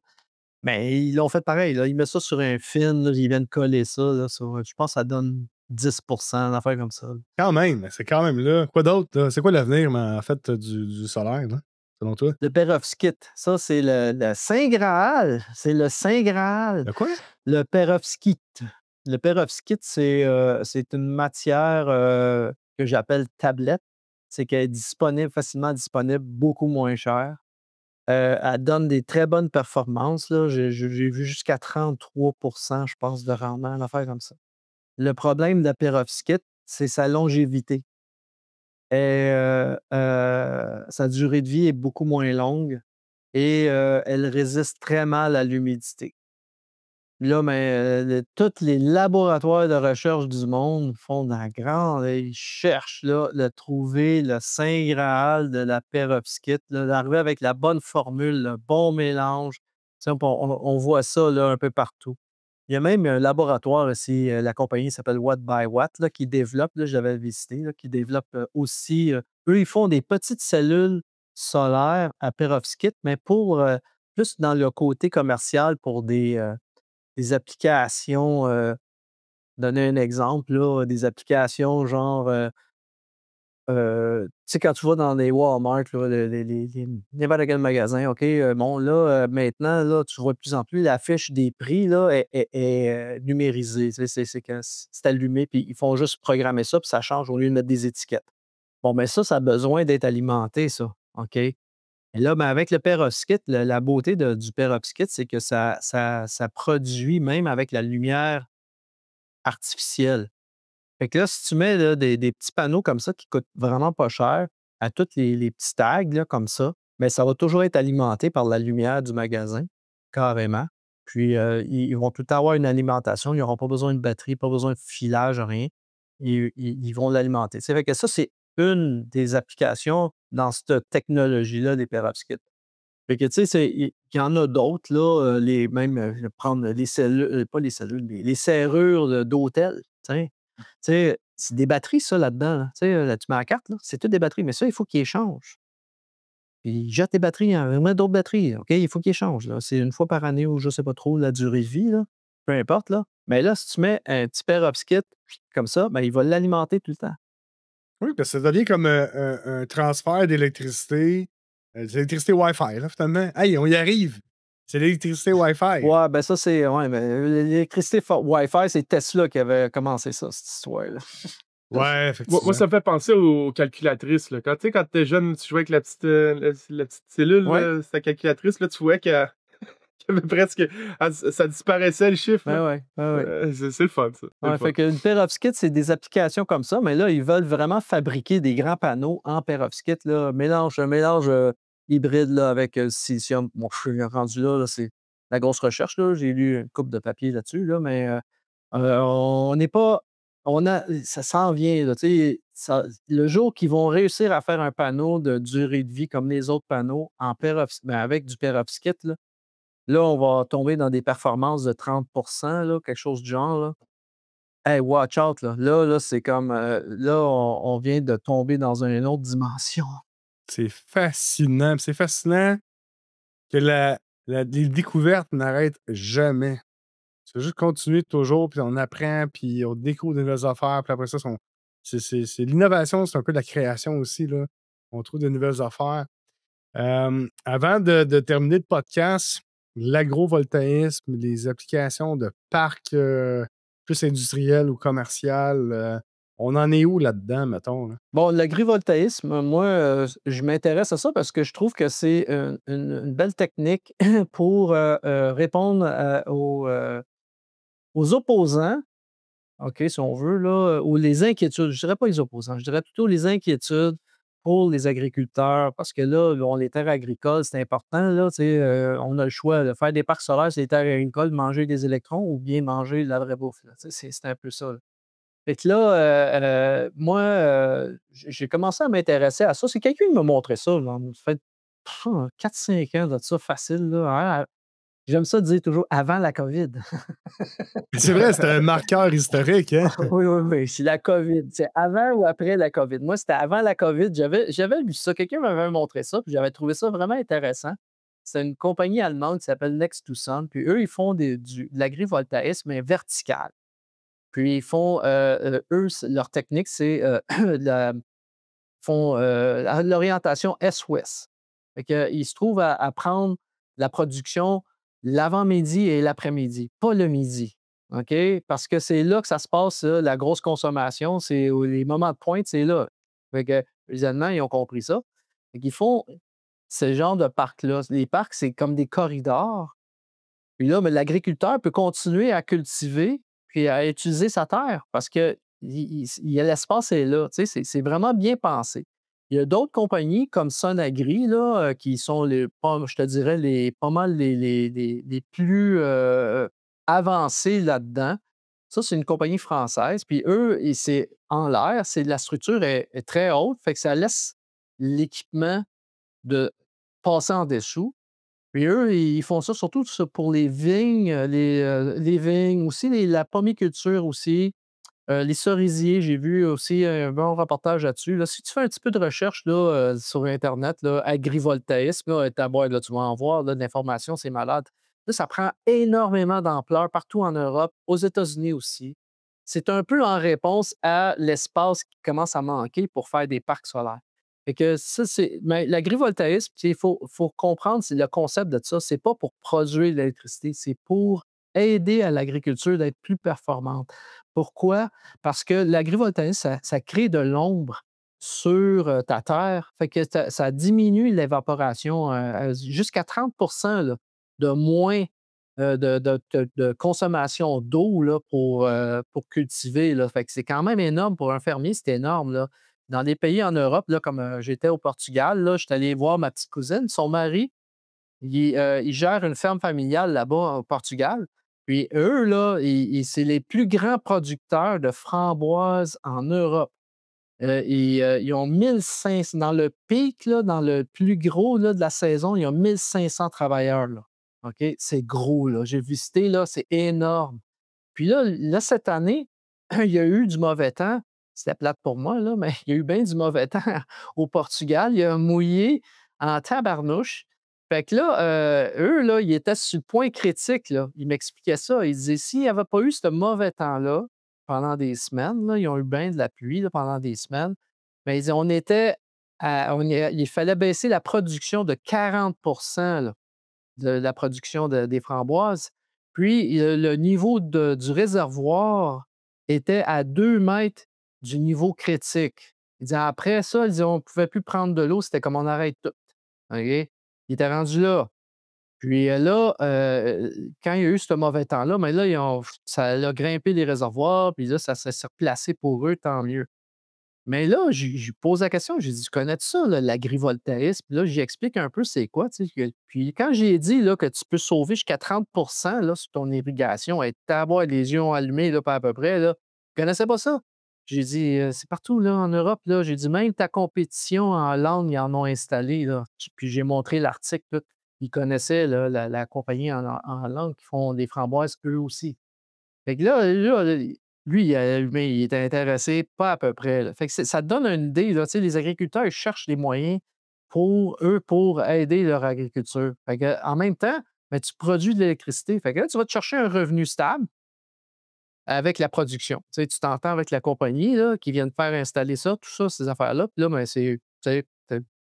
Mais ils l'ont fait pareil, là. Ils mettent ça sur un film, là, ils viennent coller ça, là, je pense que ça donne 10%, une affaire comme ça. Quand même, c'est quand même là. Quoi d'autre, là? C'est quoi l'avenir, mais en fait, du solaire, là, selon toi? Le perovskite, ça, c'est le Saint Graal. C'est le Saint Graal. Le quoi? Le perovskite. Le perovskite, c'est une matière que j'appelle tablette. C'est qu'elle est disponible, facilement disponible, beaucoup moins chère. Elle donne des très bonnes performances, là. J'ai vu jusqu'à 33%, je pense, de rendement, une affaire comme ça. Le problème de la perovskite, c'est sa longévité. Et sa durée de vie est beaucoup moins longue et elle résiste très mal à l'humidité. Là, mais tous les laboratoires de recherche du monde font de la grande. Ils cherchent là, de trouver le saint graal de la perovskite, là, d'arriver avec la bonne formule, le bon mélange. Tu sais, on voit ça là, un peu partout. Il y a même un laboratoire ici, la compagnie s'appelle Watt by Watt, là, qui développe, là, j'avais visité, là, qui développe aussi. Eux, ils font des petites cellules solaires à perovskite, mais pour plus dans le côté commercial pour des applications, donner un exemple, là, des applications genre, tu sais, quand tu vas dans les Walmart, là, les n'importe quel magasin, OK, bon, là, maintenant, là, tu vois de plus en plus la fiche des prix, là, est numérisée. Tu sais, c'est que c'est allumé, puis ils font juste programmer ça, puis ça change au lieu de mettre des étiquettes. Bon, ben ça a besoin d'être alimenté, ça, OK? Et là, ben, avec le perovskite, la beauté du perovskite, c'est que ça produit même avec la lumière artificielle. Fait que là, si tu mets là, des petits panneaux comme ça qui coûtent vraiment pas cher à toutes les petits tags là, comme ça, bien, ça va toujours être alimenté par la lumière du magasin, carrément. Puis, ils vont tout le temps avoir une alimentation. Ils n'auront pas besoin de batterie, pas besoin de filage, rien. Ils vont l'alimenter. Tu sais, fait que ça, c'est une des applications dans cette technologie-là des perovskites. Fait que, tu sais, il y en a d'autres, là, même, je vais prendre les cellules, pas les cellules, mais les serrures d'hôtel, tu sais. Tu sais, c'est des batteries, ça, là-dedans, là. Tu sais, là, tu mets la carte, là, c'est toutes des batteries, mais ça, il faut qu'ils échangent. Puis ils jettent les batteries, hein, ils mettent d'autres batteries, OK? Il faut qu'ils échangent, là. C'est une fois par année ou je sais pas trop la durée de vie, là, peu importe, là. Mais là, si tu mets un petit perovskite comme ça, ben, il va l'alimenter tout le temps. Oui, parce que ça devient comme un transfert d'électricité, c'est l'électricité Wi-Fi, là, finalement. Hey, on y arrive! C'est l'électricité Wi-Fi. Ouais, ben ça, c'est. Ouais, mais l'électricité Wi-Fi, c'est Tesla qui avait commencé ça, cette histoire-là. Ouais, Moi, effectivement. ça me fait penser aux calculatrices, là. Quand, tu sais, quand t'es jeune, tu jouais avec la la petite cellule, Ouais, là, ta calculatrice, là, tu vois qu'il y avait presque... ça disparaissait, le chiffre, là. ben ouais, ben ouais. C'est le fun, ça. C'est le Ouais, fun. fait qu'une perovskite, c'est des applications comme ça, mais là, ils veulent vraiment fabriquer des grands panneaux en perovskite, là, un mélange hybride là, avec le silicium. Bon, je suis rendu là, c'est la grosse recherche, là. J'ai lu une couple de papiers là-dessus, là, mais on n'est pas. Ça s'en vient, là, tu sais, le jour qu'ils vont réussir à faire un panneau de durée de vie comme les autres panneaux avec du perovskite, là, on va tomber dans des performances de 30 là, quelque chose du genre. Là. Hey, watch out, là. Là, c'est comme, là, on vient de tomber dans une autre dimension. C'est fascinant. C'est fascinant que les découvertes n'arrêtent jamais. C'est juste continuer toujours, puis on apprend, puis on découvre de nouvelles affaires, puis après ça, c'est l'innovation, c'est un peu de la création aussi, là. On trouve de nouvelles affaires. Avant de terminer le podcast, l'agrovoltaïsme, les applications de parcs plus industriels ou commerciales, on en est où là-dedans, mettons? Là? Bon, l'agrivoltaïsme, moi, je m'intéresse à ça parce que je trouve que c'est une belle technique pour répondre aux opposants, OK, si on veut, là, ou les inquiétudes. Je dirais pas les opposants, je dirais plutôt les inquiétudes pour les agriculteurs parce que là, bon, les terres agricoles, c'est important, là, tu sais, on a le choix de faire des parcs solaires sur les terres agricoles, manger des électrons ou bien manger de la vraie bouffe, là, tu sais, c'est un peu ça, là. Fait que là, moi, j'ai commencé à m'intéresser à ça. C'est quelqu'un qui m'a montré ça, là, ça fait 4-5 ans de ça facile, là. J'aime ça dire toujours avant la COVID. C'est vrai, c'est un marqueur historique, hein? Oui, oui, oui, c'est la COVID. C'est avant ou après la COVID? Moi, c'était avant la COVID. J'avais lu ça. Quelqu'un m'avait montré ça, puis j'avais trouvé ça vraiment intéressant. C'est une compagnie allemande qui s'appelle Next to Sun. Puis eux, ils font de l'agrivoltaïsme, mais vertical. Puis ils font, eux, leur technique, c'est font l'orientation Est-Ouest. Ils se trouvent à prendre la production l'avant-midi et l'après-midi, pas le midi. OK? Parce que c'est là que ça se passe, là, la grosse consommation. Les moments de pointe, c'est là. Les Allemands, ils ont compris ça. Ils font ce genre de parcs-là. Les parcs, c'est comme des corridors. Puis là, mais l'agriculteur peut continuer à cultiver puis à utiliser sa terre parce que l'espace est là. Tu sais, c'est vraiment bien pensé. Il y a d'autres compagnies comme Sonagri, là, qui sont je te dirais, pas mal les plus avancés là-dedans. Ça, c'est une compagnie française. Puis eux, c'est en l'air, la structure est très haute, fait que ça laisse l'équipement de passer en dessous. Puis eux, ils font ça surtout pour les vignes, les vignes, aussi la pomiculture aussi, les cerisiers. J'ai vu aussi un bon reportage là-dessus. Là, si tu fais un petit peu de recherche là, sur Internet, là, agrivoltaïsme, là, là, tu vas en voir là, de l'information, c'est malade. Là, ça prend énormément d'ampleur partout en Europe, aux États-Unis aussi. C'est un peu en réponse à l'espace qui commence à manquer pour faire des parcs solaires. Fait que ça, mais l'agrivoltaïsme, il faut comprendre, c'est le concept de ça. C'est pas pour produire de l'électricité, c'est pour aider à l'agriculture d'être plus performante. Pourquoi? Parce que l'agrivoltaïsme, ça crée de l'ombre sur ta terre. Fait que ça diminue l'évaporation jusqu'à 30 là, de moins de consommation d'eau là, pour cultiver. Là. Fait que c'est quand même énorme pour un fermier, c'est énorme. Là. Dans des pays en Europe, là, comme j'étais au Portugal, là, je suis allé voir ma petite cousine, son mari, il gère une ferme familiale là-bas au Portugal. Puis eux, là, c'est les plus grands producteurs de framboises en Europe. Ils ont 1500, dans le pic, là, dans le plus gros là, de la saison, ils ont 1500 travailleurs. Là. OK? C'est gros. Là. J'ai visité, là, c'est énorme. Puis là, cette année, il y a eu du mauvais temps. C'était plate pour moi, là, mais il y a eu bien du mauvais temps au Portugal. Il a mouillé en tabarnouche. Fait que là, eux, là, ils étaient sur le point critique. Là. Ils m'expliquaient ça. Ils disaient, s'il n'y avait pas eu ce mauvais temps-là pendant des semaines, là, ils ont eu bien de la pluie là, pendant des semaines, mais ils disaient, il fallait baisser la production de 40 là, de la production des framboises. Puis, le niveau du réservoir était à 2 mètres du niveau critique. Il dit après ça, il dit, on ne pouvait plus prendre de l'eau, c'était comme on arrête tout. OK? Il était rendu là. Puis là, quand il y a eu ce mauvais temps-là, mais là, ça a grimpé les réservoirs, puis là, ça s'est replacé pour eux, tant mieux. Mais là, je pose la question, j'ai dit: «Tu connais ça, là, l'agrivoltaïsme?» Puis là, j'y explique un peu c'est quoi, tu sais, puis quand j'ai dit, là, que tu peux sauver jusqu'à 30 là, sur ton irrigation, et t'avoir les yeux allumés, là, pas à peu près, là. Je connaissais pas ça. J'ai dit: C'est partout, là, en Europe», là. J'ai dit: «Même ta compétition en Hollande, ils en ont installé, là». Puis j'ai montré l'article, tout. Ils connaissaient, là, la compagnie en Hollande qui font des framboises, eux aussi. Fait que là, lui, il était intéressé, pas à peu près, là. Fait que ça te donne une idée, là, tu sais, les agriculteurs, ils cherchent des moyens pour eux, pour aider leur agriculture. Fait que, en même temps, ben, tu produis de l'électricité. Fait que là, tu vas te chercher un revenu stable avec la production. Tu sais, tu t'entends avec la compagnie là, qui vient de faire installer ça, tout ça, ces affaires-là. Puis là, ben, tu sais,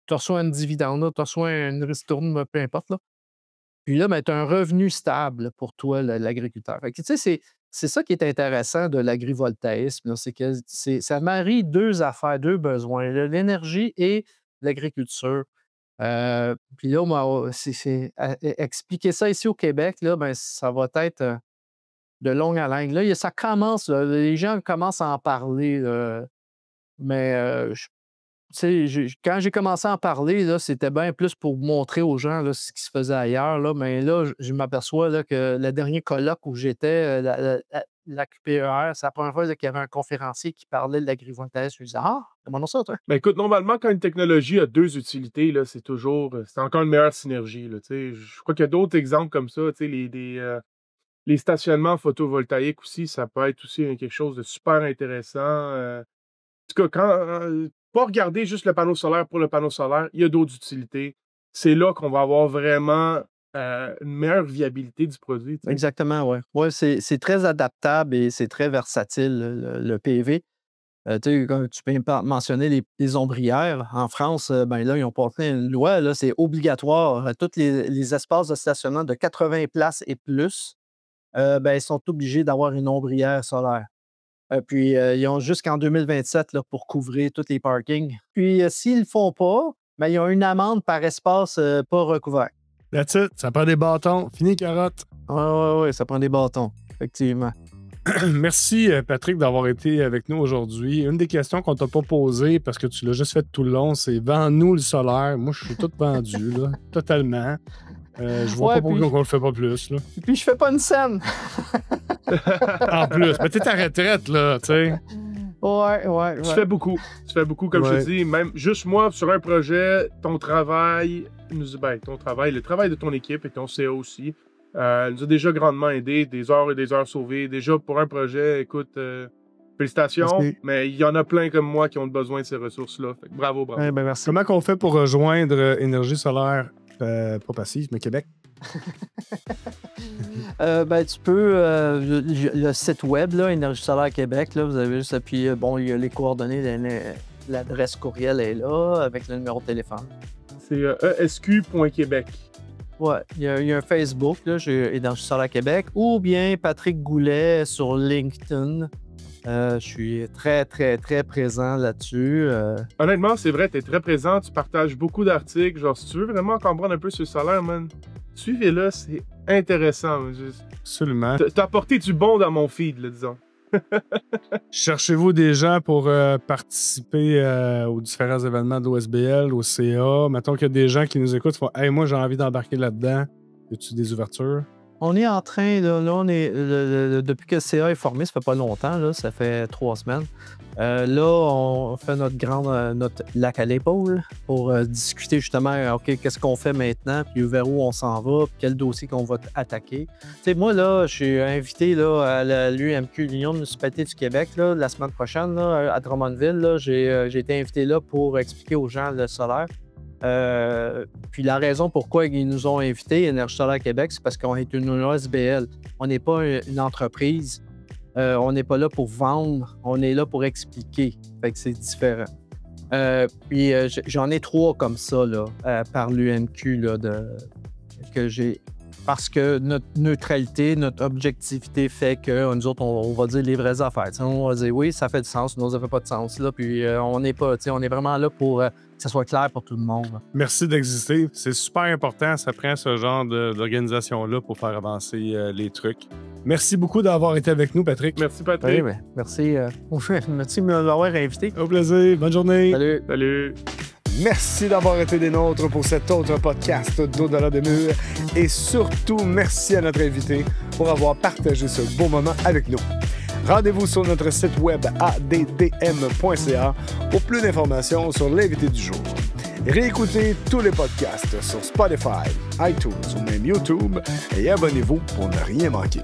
tu reçois une dividende, là, tu reçois une ristourne, peu importe. Là. Puis là, ben, tu as un revenu stable pour toi, l'agriculteur. Fait que, tu sais, c'est ça qui est intéressant de l'agrivoltaïsme, là, c'est que ça marie deux affaires, deux besoins, l'énergie et l'agriculture. Puis là, moi, expliquer ça ici au Québec, là, ben, ça va être de longue haleine. Là, ça commence, là, les gens commencent à en parler, mais tu sais, quand j'ai commencé à en parler, là, c'était bien plus pour montrer aux gens là, ce qui se faisait ailleurs. Là, mais là, je m'aperçois là, que le dernier colloque où j'étais, la QPER, c'est la première fois là, qu'il y avait un conférencier qui parlait de l'agrivoltaïsme. Je me disais: «Ah, demandons ça, toi.» Ben écoute, normalement, quand une technologie a deux utilités, là, c'est encore une meilleure synergie. Là, tu sais. Je crois qu'il y a d'autres exemples comme ça. Tu sais, les stationnements photovoltaïques aussi, ça peut être aussi quelque chose de super intéressant. En tout cas, pas regarder juste le panneau solaire pour le panneau solaire, il y a d'autres utilités. C'est là qu'on va avoir vraiment une meilleure viabilité du produit. Tu sais. Exactement, oui. Ouais, c'est très adaptable et c'est très versatile, le PV. Tu sais, comme tu peux mentionner les ombrières. En France, ben là, ils ont porté une loi, là, c'est obligatoire. Tous les espaces de stationnement de 80 places et plus, ben, ils sont obligés d'avoir une ombrière solaire. Puis, ils ont jusqu'en 2027 là, pour couvrir tous les parkings. Puis, s'ils ne le font pas, ben, ils ont une amende par espace pas recouvert. That's it. Ça prend des bâtons. Fini, carotte. Oui, ça prend des bâtons, effectivement. Merci, Patrick, d'avoir été avec nous aujourd'hui. Une des questions qu'on t'a pas posées, parce que tu l'as juste fait tout le long, c'est « Vends-nous le solaire ». Moi, je suis tout vendu, là, totalement. Je vois pas pourquoi on le fait pas plus. Là. Et puis, je fais pas une scène. En plus. Mais t'es à retraite, là, tu sais. Ouais. Tu fais beaucoup. Comme je te dis. Même juste moi, sur un projet, ton travail, le travail de ton équipe et ton CA aussi, nous a déjà grandement aidé, des heures et des heures sauvées. Déjà, pour un projet, écoute, félicitations, merci. Mais il y en a plein comme moi qui ont besoin de ces ressources-là. Fait que bravo. Ben, merci. Comment qu'on fait pour rejoindre Énergie solaire, pas passive, mais Québec? Tu peux, le site web, là, Énergie solaire Québec, là, vous avez juste, puis bon, il y a les coordonnées, l'adresse courriel est là, avec le numéro de téléphone. C'est esq.québec. Ouais, il y a un Facebook, là, j'ai Énergie solaire Québec, ou bien Patrick Goulet sur LinkedIn. Je suis très, très, très présent là-dessus. Honnêtement, c'est vrai, tu es très présent, tu partages beaucoup d'articles. Genre, si tu veux vraiment comprendre un peu sur le solaire, man, suivez-le, c'est intéressant. Absolument. T'as apporté du bon dans mon feed, là, disons. Cherchez-vous des gens pour participer aux différents événements de l'OSBL, au CA? Mettons qu'il y a des gens qui nous écoutent et font « Hey, moi, j'ai envie d'embarquer là-dedans. » Y a-tu des ouvertures? On est en train, là on est, depuis que le CA est formé, ça fait pas longtemps, là, ça fait 3 semaines. Là, on fait notre lac à l'épaule pour discuter justement, OK, qu'est-ce qu'on fait maintenant, puis vers où on s'en va, puis quel dossier qu'on va attaquer. Tu sais, moi, là, je suis invité là, à l'UMQ, l'Union de municipalité du Québec, là, la semaine prochaine, là, à Drummondville. Là, j'ai été invité là pour expliquer aux gens le solaire. Puis la raison pourquoi ils nous ont invités, Énergie solaire Québec, c'est parce qu'on est une OSBL. On n'est pas une entreprise. On n'est pas là pour vendre. On est là pour expliquer. Fait que c'est différent. Puis j'en ai 3 comme ça là, par l'UMQ là, que j'ai. Parce que notre neutralité, notre objectivité fait que nous autres, on va dire les vraies affaires. T'sais, on va dire oui, ça fait du sens, nous, ça fait pas de sens. Là, puis on n'est pas, on est vraiment là pour que ça soit clair pour tout le monde. Là. Merci d'exister. C'est super important. Ça prend ce genre d'organisation-là pour faire avancer les trucs. Merci beaucoup d'avoir été avec nous, Patrick. Merci, Patrick. Oui, merci. Merci de m'avoir invité. Au plaisir. Bonne journée. Salut. Salut. Merci d'avoir été des nôtres pour cet autre podcast d'Au-delà des murs. Et surtout, merci à notre invité pour avoir partagé ce beau moment avec nous. Rendez-vous sur notre site web addm.ca pour plus d'informations sur l'invité du jour. Réécoutez tous les podcasts sur Spotify, iTunes ou même YouTube et abonnez-vous pour ne rien manquer.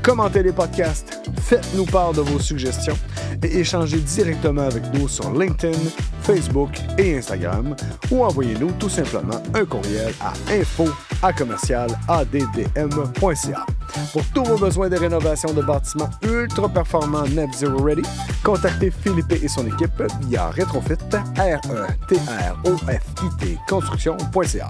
Commentez les podcasts, faites-nous part de vos suggestions et échangez directement avec nous sur LinkedIn, Facebook et Instagram ou envoyez-nous tout simplement un courriel à info@addm.ca. Pour tous vos besoins de rénovation de bâtiments ultra performants Net Zero Ready, contactez Philippe et son équipe via Retrofit, RETROFIT construction.ca.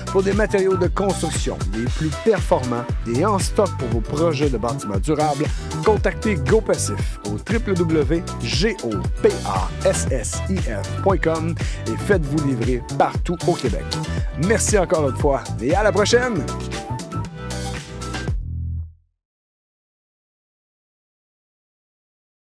Pour des matériaux de construction les plus performants et en stock pour vos projets de bâtiments durables, contactez GoPassif au www.gopassif.com et faites-vous livrer partout au Québec. Merci encore une fois et à la prochaine!